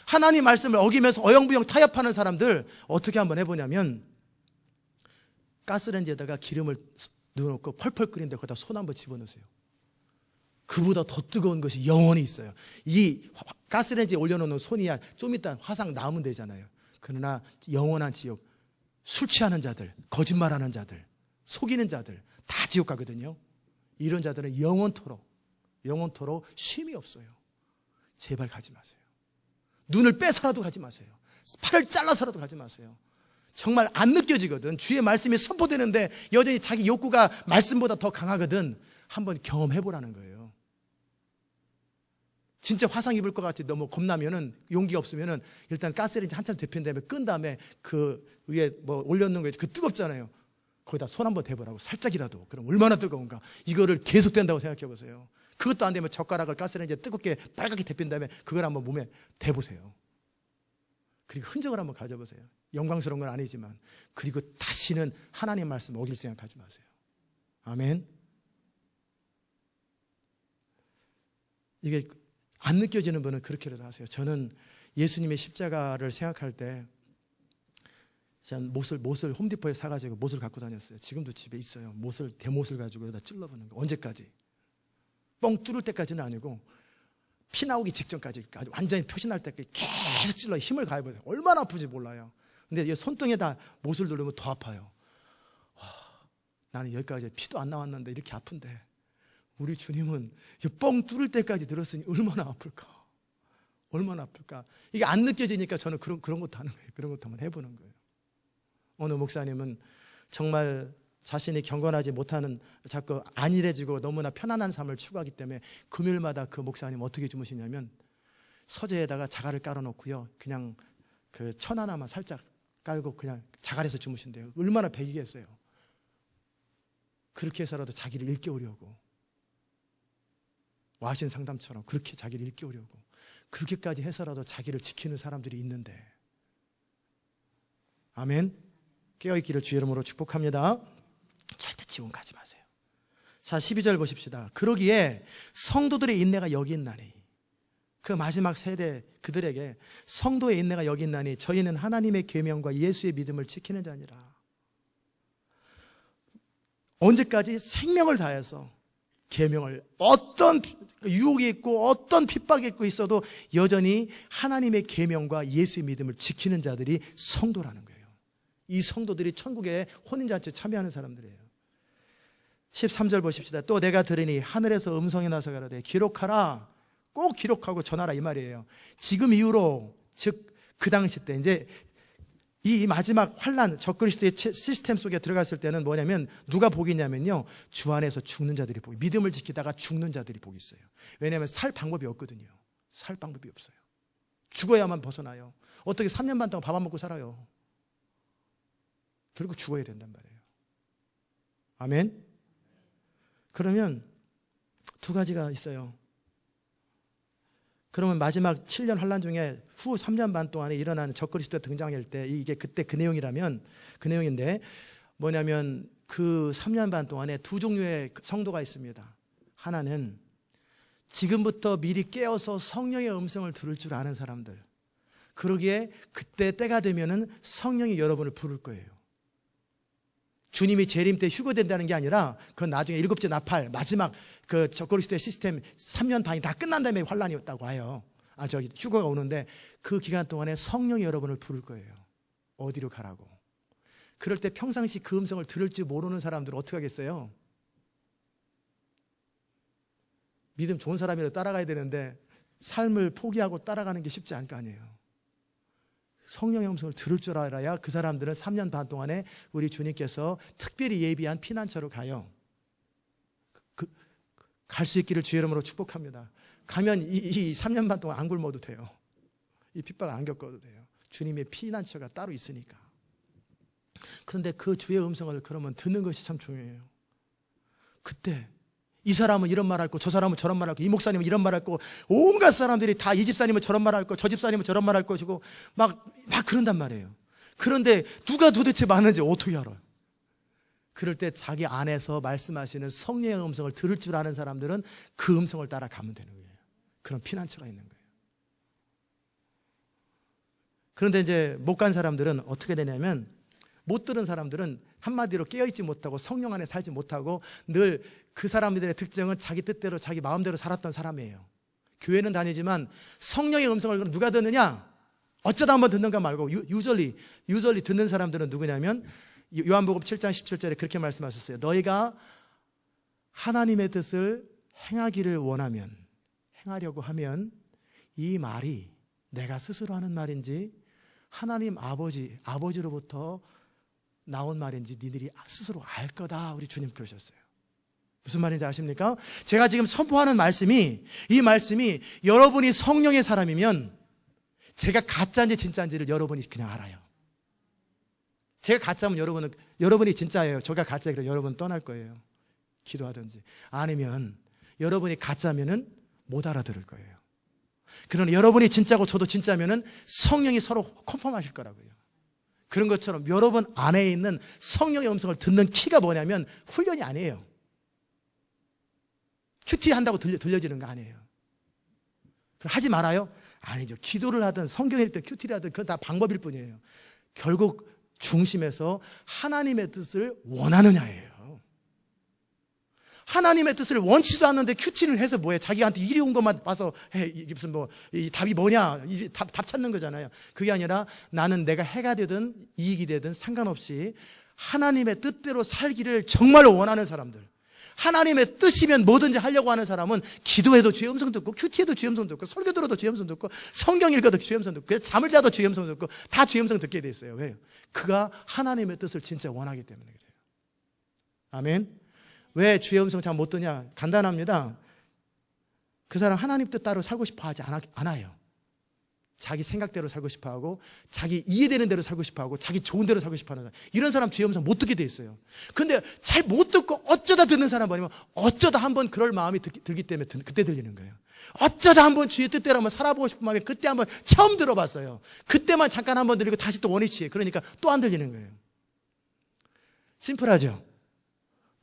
하나님 말씀을 어기면서 어영부영 타협하는 사람들 어떻게 한번 해보냐면 가스레인지에다가 기름을 넣어놓고 펄펄 끓이는데 거기다 손 한번 집어넣으세요. 그보다 더 뜨거운 것이 영원히 있어요. 이 가스레인지에 올려놓는 손이야 좀 이따 화상 나오면 되잖아요. 그러나 영원한 지옥, 술 취하는 자들, 거짓말하는 자들, 속이는 자들 다 지옥 가거든요. 이런 자들은 영원토록 쉼이 없어요. 제발 가지 마세요. 눈을 빼서라도 가지 마세요. 팔을 잘라서라도 가지 마세요. 정말 안 느껴지거든. 주의 말씀이 선포되는데 여전히 자기 욕구가 말씀보다 더 강하거든. 한번 경험해보라는 거예요. 진짜 화상 입을 것 같아 너무 겁나면은, 용기가 없으면은 일단 가스레인지 한참 데핀 다음에 끈 다음에 그 위에 뭐 올려놓는 거, 그 뜨겁잖아요. 거기다 손 한번 대보라고, 살짝이라도. 그럼 얼마나 뜨거운가. 이거를 계속 된다고 생각해 보세요. 그것도 안 되면 젓가락을 가스레인지에 뜨겁게 빨갛게 데핀 다음에 그걸 한번 몸에 대보세요. 그리고 흔적을 한번 가져보세요. 영광스러운 건 아니지만. 그리고 다시는 하나님 말씀 어길 생각하지 마세요. 아멘. 이게 안 느껴지는 분은 그렇게라도 하세요. 저는 예수님의 십자가를 생각할 때 저는 못을 홈디포에 사가지고 못을 갖고 다녔어요. 지금도 집에 있어요. 대못을 가지고 여기다 찔러보는 거. 언제까지? 뻥 뚫을 때까지는 아니고 피 나오기 직전까지, 완전히 표시날 때까지 계속 찔러 힘을 가해보세요. 얼마나 아픈지 몰라요. 근데 이 손등에다 못을 누르면 더 아파요. 와, 나는 여기까지 피도 안 나왔는데 이렇게 아픈데 우리 주님은 뻥 뚫을 때까지 들었으니 얼마나 아플까? 얼마나 아플까? 이게 안 느껴지니까 저는 그런 것도 하는 거예요. 그런 것도 한번 해보는 거예요. 어느 목사님은 정말 자신이 경건하지 못하는, 자꾸 안일해지고 너무나 편안한 삶을 추구하기 때문에 금요일마다 그 목사님 어떻게 주무시냐면 서재에다가 자갈을 깔아놓고요, 그냥 그 천 하나만 살짝 깔고 그냥 자갈에서 주무신대요. 얼마나 배기겠어요. 그렇게 해서라도 자기를 일깨우려고, 와신 상담처럼 그렇게 자기를 일깨우려고, 그렇게까지 해서라도 자기를 지키는 사람들이 있는데. 아멘. 깨어있기를 주의 이름으로 축복합니다. 절대 지원 가지 마세요. 자, 12절 보십시다. 그러기에 성도들의 인내가 여기 있나니, 그 마지막 세대 그들에게 성도의 인내가 여기 있나니 저희는 하나님의 계명과 예수의 믿음을 지키는 자니라. 언제까지? 생명을 다해서 계명을, 어떤 유혹이 있고 어떤 핍박이 있고 있어도 여전히 하나님의 계명과 예수의 믿음을 지키는 자들이 성도라는 거예요. 이 성도들이 천국의 혼인잔치에 참여하는 사람들이에요. 13절 보십시다. 또 내가 들으니 하늘에서 음성이 나서 가라되 기록하라, 꼭 기록하고 전하라, 이 말이에요. 지금 이후로, 즉 그 당시 때 이제 이 마지막 환난, 적그리스도의 시스템 속에 들어갔을 때는 뭐냐면 누가 복이 있냐면요, 주 안에서 죽는 자들이 복이, 믿음을 지키다가 죽는 자들이 복이 있어요. 왜냐하면 살 방법이 없거든요. 살 방법이 없어요. 죽어야만 벗어나요. 어떻게 3년 반 동안 밥 안 먹고 살아요? 결국 죽어야 된단 말이에요. 아멘. 그러면 두 가지가 있어요. 그러면 마지막 7년 환란 중에 후 3년 반 동안에 일어나는 적그리스도가 등장할 때, 이게 그때 그 내용이라면, 그 내용인데 뭐냐면 그 3년 반 동안에 두 종류의 성도가 있습니다. 하나는 지금부터 미리 깨어서 성령의 음성을 들을 줄 아는 사람들. 그러기에 그때 때가 되면은 성령이 여러분을 부를 거예요. 주님이 재림 때 휴거된다는 게 아니라 그건 나중에 일곱째 나팔, 마지막 그 적그리스도의 시스템 3년 반이 다 끝난 다음에 환란이었다고 해요. 휴거가 오는데 그 기간 동안에 성령이 여러분을 부를 거예요. 어디로 가라고. 그럴 때 평상시 그 음성을 들을 줄 모르는 사람들은 어떻게 하겠어요? 믿음 좋은 사람이라도 따라가야 되는데 삶을 포기하고 따라가는 게 쉽지 않을 거 아니에요. 성령의 음성을 들을 줄 알아야 그 사람들은 3년 반 동안에 우리 주님께서 특별히 예비한 피난처로 가요. 갈 수 있기를 주의 이름으로 축복합니다. 가면 이 3년 반 동안 안 굶어도 돼요. 이 핍박을 안 겪어도 돼요. 주님의 피난처가 따로 있으니까. 그런데 그 주의 음성을 그러면 듣는 것이 참 중요해요. 그때 이 사람은 이런 말 할 거, 저 사람은 저런 말 할 거, 이 목사님은 이런 말 할 거, 온갖 사람들이 다 이 집사님은 저런 말 할 거, 저 집사님은 저런 말 할 것이고 막 그런단 말이에요. 그런데 누가 도대체 많은지 어떻게 알아요? 그럴 때 자기 안에서 말씀하시는 성령의 음성을 들을 줄 아는 사람들은 그 음성을 따라가면 되는 거예요. 그런 피난처가 있는 거예요. 그런데 이제 못 간 사람들은 어떻게 되냐면, 못 들은 사람들은 한마디로 깨어있지 못하고 성령 안에 살지 못하고 늘 그 사람들의 특징은 자기 뜻대로 자기 마음대로 살았던 사람이에요. 교회는 다니지만 성령의 음성을 누가 듣느냐? 어쩌다 한번 듣는가 말고 유절리 듣는 사람들은 누구냐면 요한복음 7장 17절에 그렇게 말씀하셨어요. 너희가 하나님의 뜻을 행하기를 원하면, 행하려고 하면 이 말이 내가 스스로 하는 말인지 하나님 아버지로부터 나온 말인지 니들이 스스로 알 거다, 우리 주님 그러셨어요. 무슨 말인지 아십니까? 제가 지금 선포하는 말씀이, 이 말씀이 여러분이 성령의 사람이면 제가 가짜인지 진짜인지를 여러분이 그냥 알아요. 제가 가짜면 여러분이 진짜예요. 제가 가짜예요. 그럼 여러분 떠날 거예요. 기도하든지. 아니면 여러분이 가짜면은 못 알아들을 거예요. 그러나 여러분이 진짜고 저도 진짜면은 성령이 서로 컨펌하실 거라고요. 그런 것처럼 여러분 안에 있는 성령의 음성을 듣는 키가 뭐냐면 훈련이 아니에요. 큐티 한다고 들려지는 거 아니에요. 그럼 하지 말아요? 아니죠. 기도를 하든 성경을 읽든 큐티를 하든 그건 다 방법일 뿐이에요. 결국 중심에서 하나님의 뜻을 원하느냐예요. 하나님의 뜻을 원치도 않는데 큐티를 해서 뭐해? 자기한테 일이 온 것만 봐서 해. 이게 무슨 이 답이 뭐냐? 답 찾는 거잖아요. 그게 아니라 나는 내가 해가 되든 이익이 되든 상관없이 하나님의 뜻대로 살기를 정말로 원하는 사람들, 하나님의 뜻이면 뭐든지 하려고 하는 사람은 기도해도 주의 음성 듣고, 큐티해도 주의 음성 듣고, 설교 들어도 주의 음성 듣고, 성경 읽어도 주의 음성 듣고, 잠을 자도 주의 음성 듣고, 다 주의 음성 듣게 돼 있어요. 왜요? 그가 하나님의 뜻을 진짜 원하기 때문에 그래요. 아멘. 왜 주의 음성 잘 못 듣냐? 간단합니다. 그 사람 하나님 뜻대로 살고 싶어 하지 않아요. 자기 생각대로 살고 싶어 하고, 자기 이해되는 대로 살고 싶어 하고, 자기 좋은 대로 살고 싶어 하는 사람. 이런 사람 주의 음성 못 듣게 돼 있어요. 근데 잘 못 듣고 어쩌다 듣는 사람 뭐냐면, 어쩌다 한번 그럴 마음이 들기 때문에 그때 들리는 거예요. 어쩌다 한번 주의 뜻대로 한번 살아보고 싶은 마음이 그때 한번 처음 들어봤어요. 그때만 잠깐 한번 들리고 다시 또 원위치해. 그러니까 또 안 들리는 거예요. 심플하죠?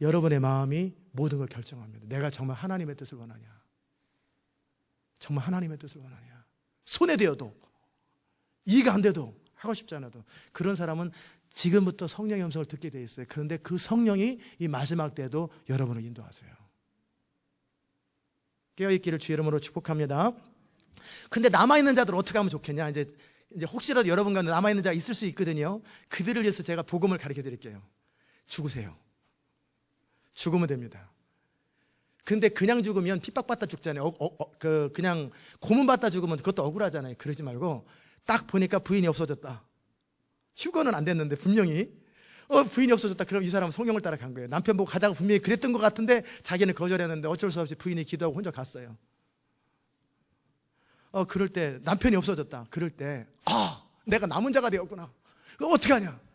여러분의 마음이 모든 걸 결정합니다. 내가 정말 하나님의 뜻을 원하냐? 정말 하나님의 뜻을 원하냐? 손해되어도, 이해가 안 돼도, 하고 싶지 않아도. 그런 사람은 지금부터 성령의 음성을 듣게 돼 있어요. 그런데 그 성령이 이 마지막 때도 여러분을 인도하세요. 깨어있기를 주의 이름으로 축복합니다. 근데 남아있는 자들 어떻게 하면 좋겠냐? 이제 혹시라도 여러분과 남아있는 자가 있을 수 있거든요. 그들을 위해서 제가 복음을 가르쳐 드릴게요. 죽으세요. 죽으면 됩니다. 근데 그냥 죽으면 핍박받다 죽잖아요. 그냥 고문받다 죽으면 그것도 억울하잖아요. 그러지 말고 딱 보니까 부인이 없어졌다. 휴거는 안 됐는데 분명히 부인이 없어졌다. 그럼 이 사람은 성령을 따라 간 거예요. 남편 보고 가자고 분명히 그랬던 것 같은데 자기는 거절했는데 어쩔 수 없이 부인이 기도하고 혼자 갔어요. 그럴 때 남편이 없어졌다. 그럴 때 내가 남은 자가 되었구나. 어떻게 하냐?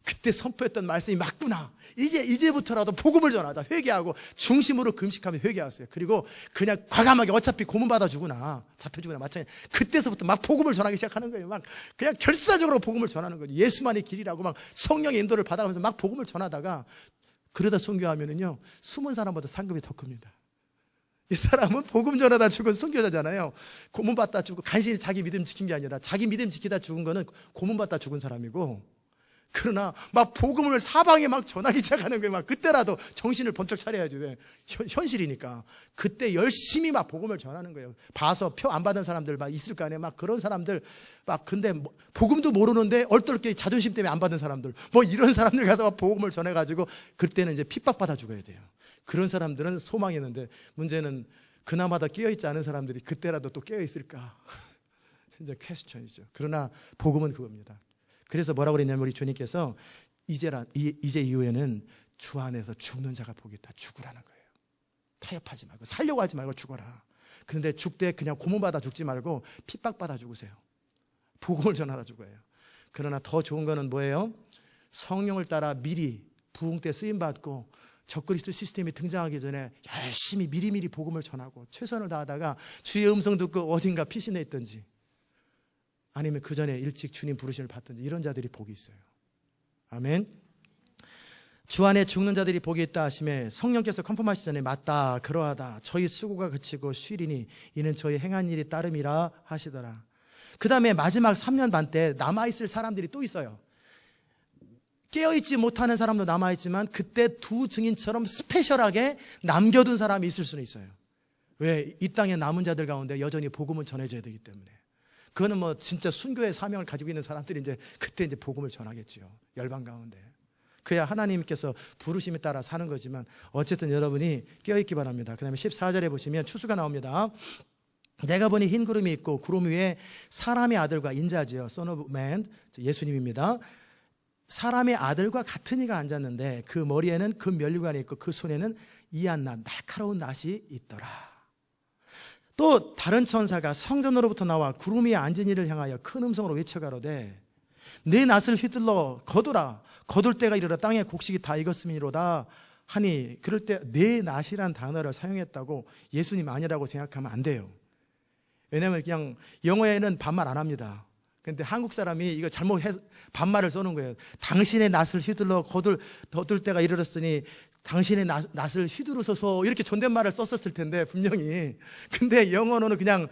그때 선포했던 말씀이 맞구나. 이제부터라도 복음을 전하자. 회개하고 중심으로 금식하며 회개하세요. 그리고 그냥 과감하게 어차피 고문받아 주구나, 잡혀 주구나 마찬가지. 그때서부터 막 복음을 전하기 시작하는 거예요. 막 그냥 결사적으로 복음을 전하는 거죠. 예수만의 길이라고 막 성령의 인도를 받아가면서 막 복음을 전하다가 그러다 순교하면은요, 숨은 사람보다 상급이 더 큽니다. 이 사람은 복음 전하다 죽은 순교자잖아요. 고문받다 죽고 간신히 자기 믿음 지킨 게 아니라 자기 믿음 지키다 죽은 거는 고문받다 죽은 사람이고, 그러나 막 복음을 사방에 막 전하기 시작하는 거예요. 막 그때라도 정신을 번쩍 차려야지. 왜? 현실이니까. 그때 열심히 막 복음을 전하는 거예요. 봐서 표 안 받은 사람들 막 있을 거 아니에요. 막 그런 사람들 막 근데 복음도 모르는데 얼떨결에 자존심 때문에 안 받은 사람들, 뭐 이런 사람들 가서 막 복음을 전해가지고 그때는 이제 핍박받아 죽어야 돼요. 그런 사람들은 소망이 있는데 문제는 그나마다 깨어있지 않은 사람들이 그때라도 또 깨어있을까? 이제 퀘스천이죠. 그러나 복음은 그겁니다. 그래서 뭐라고 그랬냐면 우리 주님께서 이제 이후에는 주 안에서 죽는 자가 복이 있다. 죽으라는 거예요. 타협하지 말고 살려고 하지 말고 죽어라. 그런데 죽되 그냥 고문받아 죽지 말고 핍박받아 죽으세요. 복음을 전하다 죽어요. 그러나 더 좋은 거는 뭐예요? 성령을 따라 미리 부흥 때 쓰임받고 적그리스도 시스템이 등장하기 전에 열심히 미리미리 복음을 전하고 최선을 다하다가 주의 음성 듣고 어딘가 피신해 있든지 아니면 그 전에 일찍 주님 부르심을 받든지 이런 자들이 복이 있어요. 아멘. 주 안에 죽는 자들이 복이 있다 하심에 성령께서 컨펌하시기 전에 맞다, 그러하다, 저희 수고가 그치고 쉬리니 이는 저희 행한 일이 따름이라 하시더라. 그 다음에 마지막 3년 반 때 남아있을 사람들이 또 있어요. 깨어있지 못하는 사람도 남아있지만 그때 두 증인처럼 스페셜하게 남겨둔 사람이 있을 수는 있어요. 왜? 이 땅에 남은 자들 가운데 여전히 복음을 전해줘야 되기 때문에. 그거는 뭐 진짜 순교의 사명을 가지고 있는 사람들이 이제 그때 이제 복음을 전하겠지요. 열방 가운데. 그야 하나님께서 부르심에 따라 사는 거지만 어쨌든 여러분이 깨어있기 바랍니다. 그 다음에 14절에 보시면 추수가 나옵니다. 내가 보니 흰 구름이 있고 구름 위에 사람의 아들과 인자지요. Son of Man, 예수님입니다. 사람의 아들과 같은 이가 앉았는데 그 머리에는 금 면류관이 있고 그 손에는 이한 낫, 날카로운 낫이 있더라. 또 다른 천사가 성전으로부터 나와 구름 위에 앉은 이를 향하여 큰 음성으로 외쳐가로되 내 낫을 휘둘러 거두라. 거둘 때가 이르러 땅의 곡식이 다 익었음이로다 하니, 그럴 때 내 낫이란 단어를 사용했다고 예수님 아니라고 생각하면 안 돼요. 왜냐하면 그냥 영어에는 반말 안 합니다. 근데 한국 사람이 이거 잘못해서 반말을 써놓은 거예요. 당신의 낯을 휘둘러 거둘 때가 이르렀으니 당신의 낯을 휘두르소서, 이렇게 존댓말을 썼었을 텐데 분명히. 근데 영어로는 그냥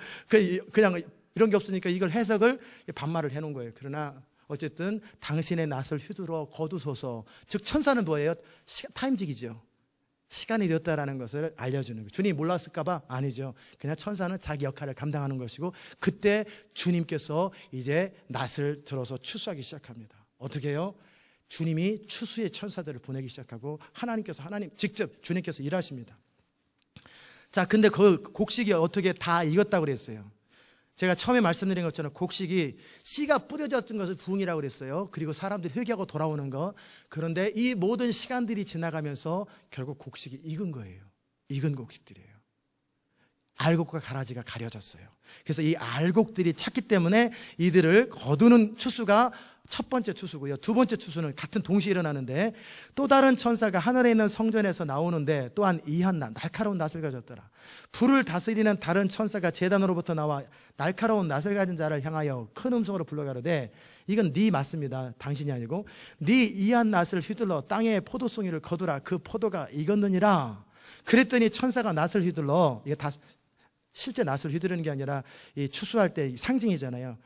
이런 게 없으니까 이걸 해석을 반말을 해놓은 거예요. 그러나 어쨌든 당신의 낯을 휘두르 거두소서. 즉 천사는 뭐예요? 타임직이죠. 시간이 되었다라는 것을 알려주는 거예요. 주님이 몰랐을까봐? 아니죠. 그냥 천사는 자기 역할을 감당하는 것이고, 그때 주님께서 이제 낫을 들어서 추수하기 시작합니다. 어떻게 해요? 주님이 추수의 천사들을 보내기 시작하고 하나님 직접 주님께서 일하십니다. 자, 근데 그 곡식이 어떻게 다 익었다고 그랬어요. 제가 처음에 말씀드린 것처럼 곡식이 씨가 뿌려졌던 것을 부흥이라고 그랬어요. 그리고 사람들이 회개하고 돌아오는 것. 그런데 이 모든 시간들이 지나가면서 결국 곡식이 익은 거예요. 익은 곡식들이에요. 알곡과 가라지가 가려졌어요. 그래서 이 알곡들이 찼기 때문에 이들을 거두는 추수가 첫 번째 추수고요. 두 번째 추수는 같은 동시에 일어나는데, 또 다른 천사가 하늘에 있는 성전에서 나오는데 또한 이한 날카로운 낫을 가졌더라. 불을 다스리는 다른 천사가 제단으로부터 나와 날카로운 낫을 가진 자를 향하여 큰 음성으로 불러가로되, 이건 네 맞습니다. 당신이 아니고, 네 이한 낫을 휘둘러 땅에 포도송이를 거두라. 그 포도가 익었느니라. 그랬더니 천사가 낫을 휘둘러, 이게 다 실제 낫을 휘두르는 게 아니라 이 추수할 때 상징이잖아요.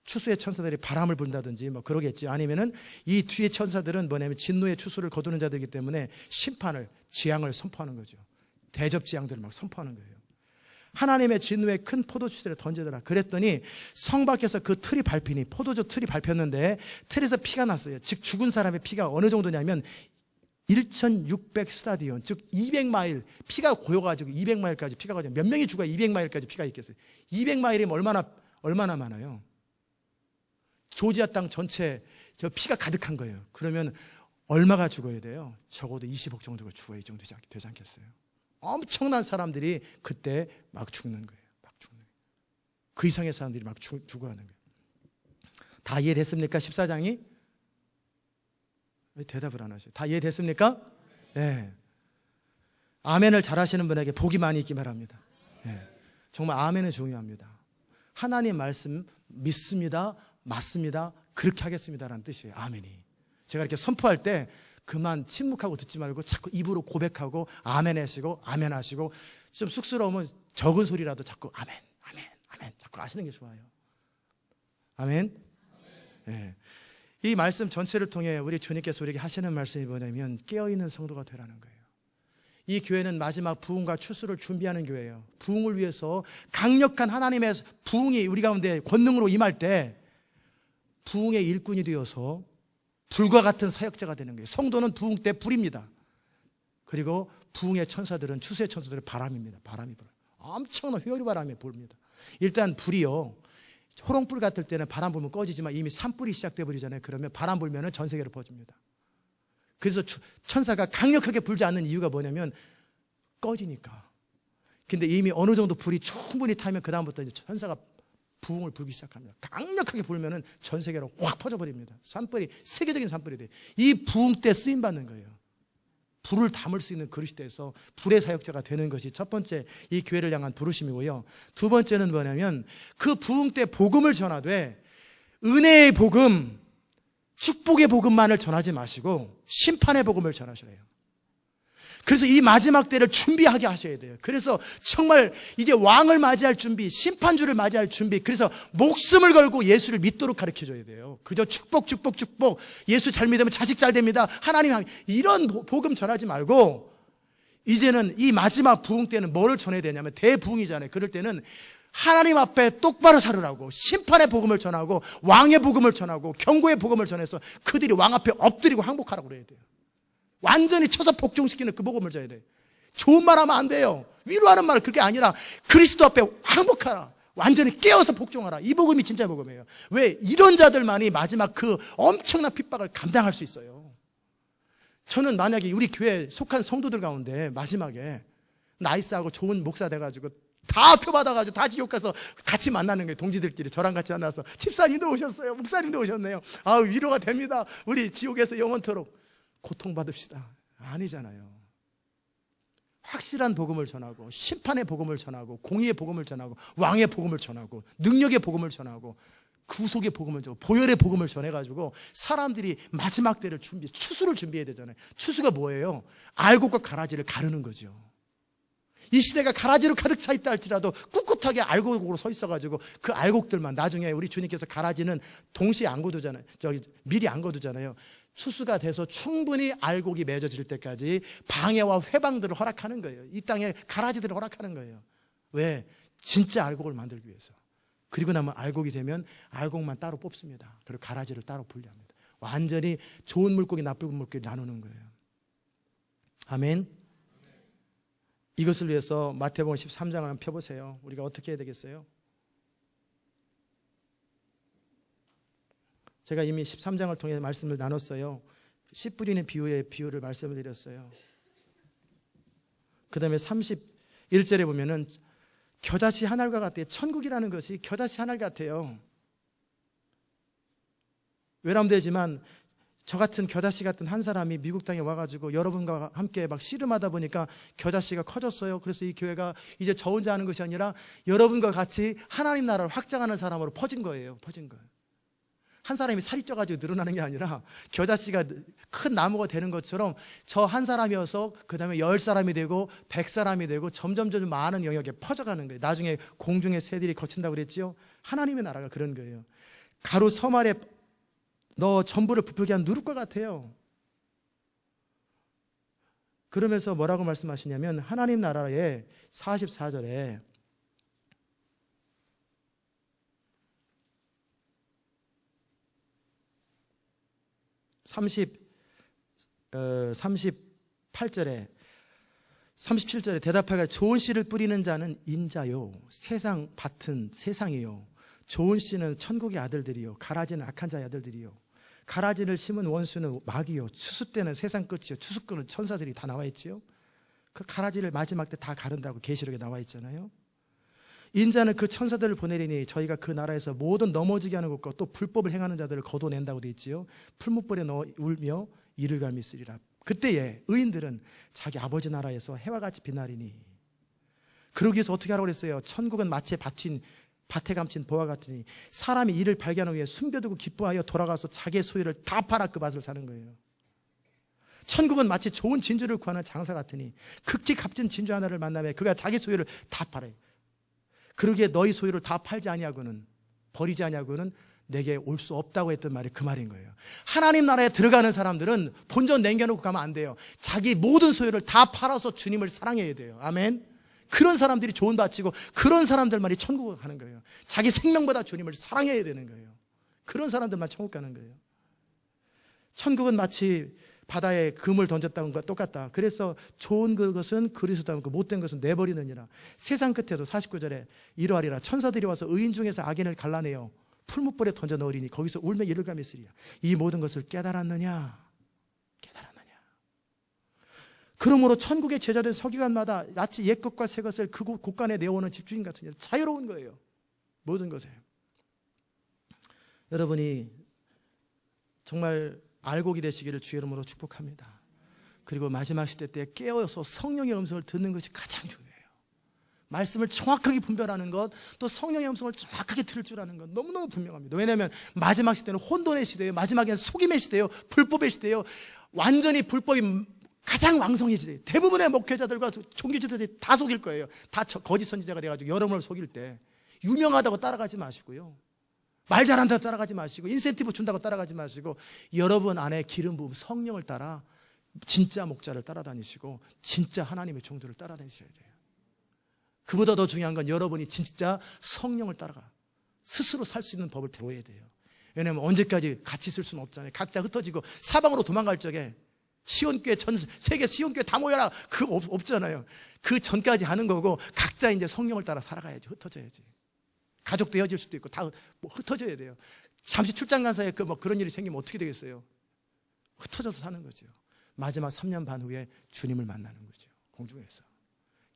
추수의 천사들이 바람을 분다든지 뭐 그러겠지. 아니면은 이 뒤에 천사들은 뭐냐면 진노의 추수를 거두는 자들이기 때문에 심판을, 재앙을 선포하는 거죠. 대접재앙들을 막 선포하는 거예요. 하나님의 진노의 큰 포도주들을 던지더라. 그랬더니 성 밖에서 그 틀이 밟히니, 포도주 틀이 밟혔는데 틀에서 피가 났어요. 즉 죽은 사람의 피가 어느 정도냐면 1600 스타디온, 즉 200마일, 피가 고여가지고 200마일까지 피가 가지고, 몇 명이 죽어야 200마일까지 피가 있겠어요? 200마일이면 얼마나 많아요? 조지아 땅 전체 저 피가 가득한 거예요. 그러면 얼마가 죽어야 돼요? 적어도 20억 정도가 죽어야 이 정도 되지 않겠어요? 엄청난 사람들이 그때 막 죽는 거예요. 막 죽는 거예요. 그 이상의 사람들이 막 죽어가는 거예요. 다 이해됐습니까? 14장이? 왜 대답을 안 하세요? 다 이해됐습니까? 네. 아멘을 잘하시는 분에게 복이 많이 있기 바랍니다. 네. 정말 아멘은 중요합니다. 하나님 말씀 믿습니다, 맞습니다, 그렇게 하겠습니다라는 뜻이에요. 아멘이. 제가 이렇게 선포할 때 그만 침묵하고 듣지 말고 자꾸 입으로 고백하고 아멘 하시고 아멘 하시고, 좀 쑥스러우면 적은 소리라도 자꾸 아멘 자꾸 하시는 게 좋아요. 아멘. 네. 이 말씀 전체를 통해 우리 주님께서 우리에게 하시는 말씀이 뭐냐면 깨어있는 성도가 되라는 거예요. 이 교회는 마지막 부흥과 추수를 준비하는 교회예요. 부흥을 위해서 강력한 하나님의 부흥이 우리 가운데 권능으로 임할 때 부흥의 일꾼이 되어서 불과 같은 사역자가 되는 거예요. 성도는 부흥 때 불입니다. 그리고 부흥의 천사들은, 추수의 천사들은 바람입니다. 바람이 불어요. 엄청난 회오리 바람이 불입니다. 일단 불이요, 호롱불 같을 때는 바람 불면 꺼지지만 이미 산불이 시작돼 버리잖아요. 그러면 바람 불면은 전 세계로 퍼집니다. 그래서 천사가 강력하게 불지 않는 이유가 뭐냐면 꺼지니까. 근데 이미 어느 정도 불이 충분히 타면 그 다음부터 이제 천사가 부흥을 불기 시작합니다. 강력하게 불면은 전 세계로 확 퍼져버립니다. 산불이, 세계적인 산불이 돼요. 이 부흥 때 쓰임 받는 거예요. 불을 담을 수 있는 그릇이 돼서 불의 사역자가 되는 것이 첫 번째 이 교회를 향한 부르심이고요. 두 번째는 뭐냐면 그 부흥 때 복음을 전하되 은혜의 복음, 축복의 복음만을 전하지 마시고 심판의 복음을 전하셔야 해요. 그래서 이 마지막 때를 준비하게 하셔야 돼요. 그래서 정말 이제 왕을 맞이할 준비, 심판주를 맞이할 준비, 그래서 목숨을 걸고 예수를 믿도록 가르쳐줘야 돼요. 그저 축복, 예수 잘 믿으면 자식 잘 됩니다, 하나님 이런 복음 전하지 말고, 이제는 이 마지막 부흥 때는 뭐를 전해야 되냐면 대부흥이잖아요. 그럴 때는 하나님 앞에 똑바로 살으라고 심판의 복음을 전하고 왕의 복음을 전하고 경고의 복음을 전해서 그들이 왕 앞에 엎드리고 항복하라고 그래야 돼요. 완전히 쳐서 복종시키는 그 복음을 전해야 돼요. 좋은 말 하면 안 돼요. 위로하는 말은 그게 아니라 그리스도 앞에 항복하라, 완전히 깨어서 복종하라. 이 복음이 진짜 복음이에요. 왜? 이런 자들만이 마지막 그 엄청난 핍박을 감당할 수 있어요. 저는 만약에 우리 교회에 속한 성도들 가운데 마지막에 나이스하고 좋은 목사 돼가지고 다 표받아가지고 다 지옥 가서 같이 만나는 거예요. 동지들끼리 저랑 같이 만나서 집사님도 오셨어요, 목사님도 오셨네요, 위로가 됩니다, 우리 지옥에서 영원토록 고통받읍시다. 아니잖아요. 확실한 복음을 전하고 심판의 복음을 전하고 공의의 복음을 전하고 왕의 복음을 전하고 능력의 복음을 전하고 구속의 복음을 전하고 보혈의 복음을 전해가지고 사람들이 마지막 때를 추수를 준비해야 되잖아요. 추수가 뭐예요? 알곡과 가라지를 가르는 거죠. 이 시대가 가라지로 가득 차 있다 할지라도 꿋꿋하게 알곡으로 서 있어가지고 그 알곡들만, 나중에 우리 주님께서 가라지는 동시에 안 거두잖아요. 미리 안 거두잖아요. 추수가 돼서 충분히 알곡이 맺어질 때까지 방해와 회방들을 허락하는 거예요. 이 땅에 가라지들을 허락하는 거예요. 왜? 진짜 알곡을 만들기 위해서. 그리고 나면 알곡이 되면 알곡만 따로 뽑습니다. 그리고 가라지를 따로 분리합니다. 완전히 좋은 물고기, 나쁜 물고기 나누는 거예요. 아멘. 이것을 위해서 마태복음 13장을 한번 펴보세요. 우리가 어떻게 해야 되겠어요? 제가 이미 13장을 통해 말씀을 나눴어요. 씨 뿌리는 비유를 말씀을 드렸어요. 그 다음에 31절에 보면은 겨자씨 한 알과 같아요. 천국이라는 것이 겨자씨 한 알 같아요. 외람되지만 저 같은 겨자씨 같은 한 사람이 미국 땅에 와가지고 여러분과 함께 막 씨름하다 보니까 겨자씨가 커졌어요. 그래서 이 교회가 이제 저 혼자 하는 것이 아니라 여러분과 같이 하나님 나라를 확장하는 사람으로 퍼진 거예요. 퍼진 거예요. 한 사람이 살이 쪄가지고 늘어나는 게 아니라 겨자씨가 큰 나무가 되는 것처럼 저 한 사람이어서 그 다음에 10사람이 되고 100사람이 되고 점점 많은 영역에 퍼져가는 거예요. 나중에 공중의 새들이 거친다고 그랬지요. 하나님의 나라가 그런 거예요. 가루 섬 아래 너 전부를 부풀게 한 누룩과 같아요. 그러면서 뭐라고 말씀하시냐면 하나님 나라의 44절에 38절에 37절에 대답하여 좋은 씨를 뿌리는 자는 인자요 세상 밭은 세상이요 좋은 씨는 천국의 아들들이요 가라지는 악한 자의 아들들이요 가라지를 심은 원수는 마귀요 추수 때는 세상 끝이요 추수꾼은 천사들이 다 나와 있지요. 그 가라지를 마지막 때 다 가른다고 계시록에 나와 있잖아요. 인자는 그 천사들을 보내리니 저희가 그 나라에서 모든 넘어지게 하는 것과 또 불법을 행하는 자들을 거둬낸다고 되어 있지요. 풀무불에 넣어 울며 이를 갈미 쓰리라. 그때에 의인들은 자기 아버지 나라에서 해와 같이 빛나리니 그러기 위해서 어떻게 하라고 그랬어요? 천국은 마치 밭에 감친 보화 같으니 사람이 이를 발견하기 위해 숨겨두고 기뻐하여 돌아가서 자기의 소유를 다 팔아 그 밭을 사는 거예요. 천국은 마치 좋은 진주를 구하는 장사 같으니 극히 값진 진주 하나를 만나면 그가 자기 소유를 다 팔아요. 그러기에 너희 소유를 다 팔지 아니하고는 버리지 아니하고는 내게 올 수 없다고 했던 말이 그 말인 거예요. 하나님 나라에 들어가는 사람들은 본전 남겨놓고 가면 안 돼요. 자기 모든 소유를 다 팔아서 주님을 사랑해야 돼요. 아멘. 그런 사람들이 좋은 밭이고 그런 사람들만이 천국을 가는 거예요. 자기 생명보다 주님을 사랑해야 되는 거예요. 그런 사람들만 천국 가는 거예요. 천국은 마치 바다에 금을 던졌다는 것과 똑같다. 그래서 좋은 것은 그리스도 닮고 못된 것은 내버리느니라. 세상 끝에도 49절에 이러하리라. 천사들이 와서 의인 중에서 악인을 갈라내어 풀무불에 던져 넣으리니 거기서 울며 이를 갈미 쓰리라. 이 모든 것을 깨달았느냐? 깨달았느냐? 그러므로 천국의 제자된 서기관마다 마치 옛 것과 새 것을 그 곳간에 내어오는 집주인 같은 자유로운 거예요. 모든 것에. 여러분이 정말 알곡이 되시기를 주의 이름으로 축복합니다. 그리고 마지막 시대 때 깨어서 성령의 음성을 듣는 것이 가장 중요해요. 말씀을 정확하게 분별하는 것, 또 성령의 음성을 정확하게 들을 줄 아는 것 너무너무 분명합니다. 왜냐하면 마지막 시대는 혼돈의 시대예요. 마지막에는 속임의 시대예요. 불법의 시대예요. 완전히 불법이 가장 왕성해지대요. 대부분의 목회자들과 종교지들이 다 속일 거예요. 다 거짓 선지자가 돼가지고 여러분을 속일 때 유명하다고 따라가지 마시고요. 말 잘한다고 따라가지 마시고 인센티브 준다고 따라가지 마시고 여러분 안에 기름 부음 성령을 따라 진짜 목자를 따라다니시고 진짜 하나님의 종들을 따라다니셔야 돼요. 그보다 더 중요한 건 여러분이 진짜 성령을 따라가 스스로 살 수 있는 법을 배워야 돼요. 왜냐하면 언제까지 같이 있을 수는 없잖아요. 각자 흩어지고 사방으로 도망갈 적에 시온교회 세계 시온교회 다 모여라 그거 없잖아요. 그 전까지 하는 거고 각자 이제 성령을 따라 살아가야지. 흩어져야지. 가족도 헤어질 수도 있고 다 흩어져야 돼요. 잠시 출장 간 사이에 그런 일이 생기면 어떻게 되겠어요? 흩어져서 사는 거죠. 마지막 3년 반 후에 주님을 만나는 거죠. 공중에서.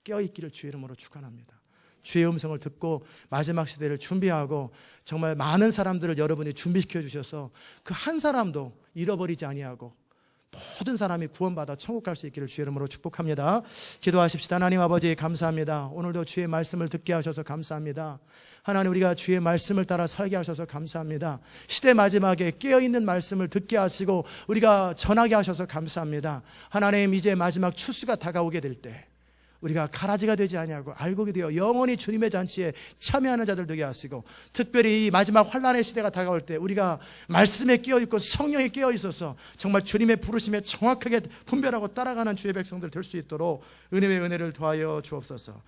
깨어있기를 주의 이름으로 축원합니다. 주의 음성을 듣고 마지막 시대를 준비하고 정말 많은 사람들을 여러분이 준비시켜 주셔서 그 한 사람도 잃어버리지 아니하고 모든 사람이 구원받아 천국 갈 수 있기를 주의 이름으로 축복합니다. 기도하십시다. 하나님 아버지 감사합니다. 오늘도 주의 말씀을 듣게 하셔서 감사합니다. 하나님, 우리가 주의 말씀을 따라 살게 하셔서 감사합니다. 시대 마지막에 깨어있는 말씀을 듣게 하시고 우리가 전하게 하셔서 감사합니다. 하나님, 이제 마지막 추수가 다가오게 될 때 우리가 가라지가 되지 아니하고 알곡이 되어 영원히 주님의 잔치에 참여하는 자들 되게 하시고, 특별히 이 마지막 환난의 시대가 다가올 때 우리가 말씀에 깨어있고 성령에 깨어있어서 정말 주님의 부르심에 정확하게 분별하고 따라가는 주의 백성들 될 수 있도록 은혜의 은혜를 더하여 주옵소서.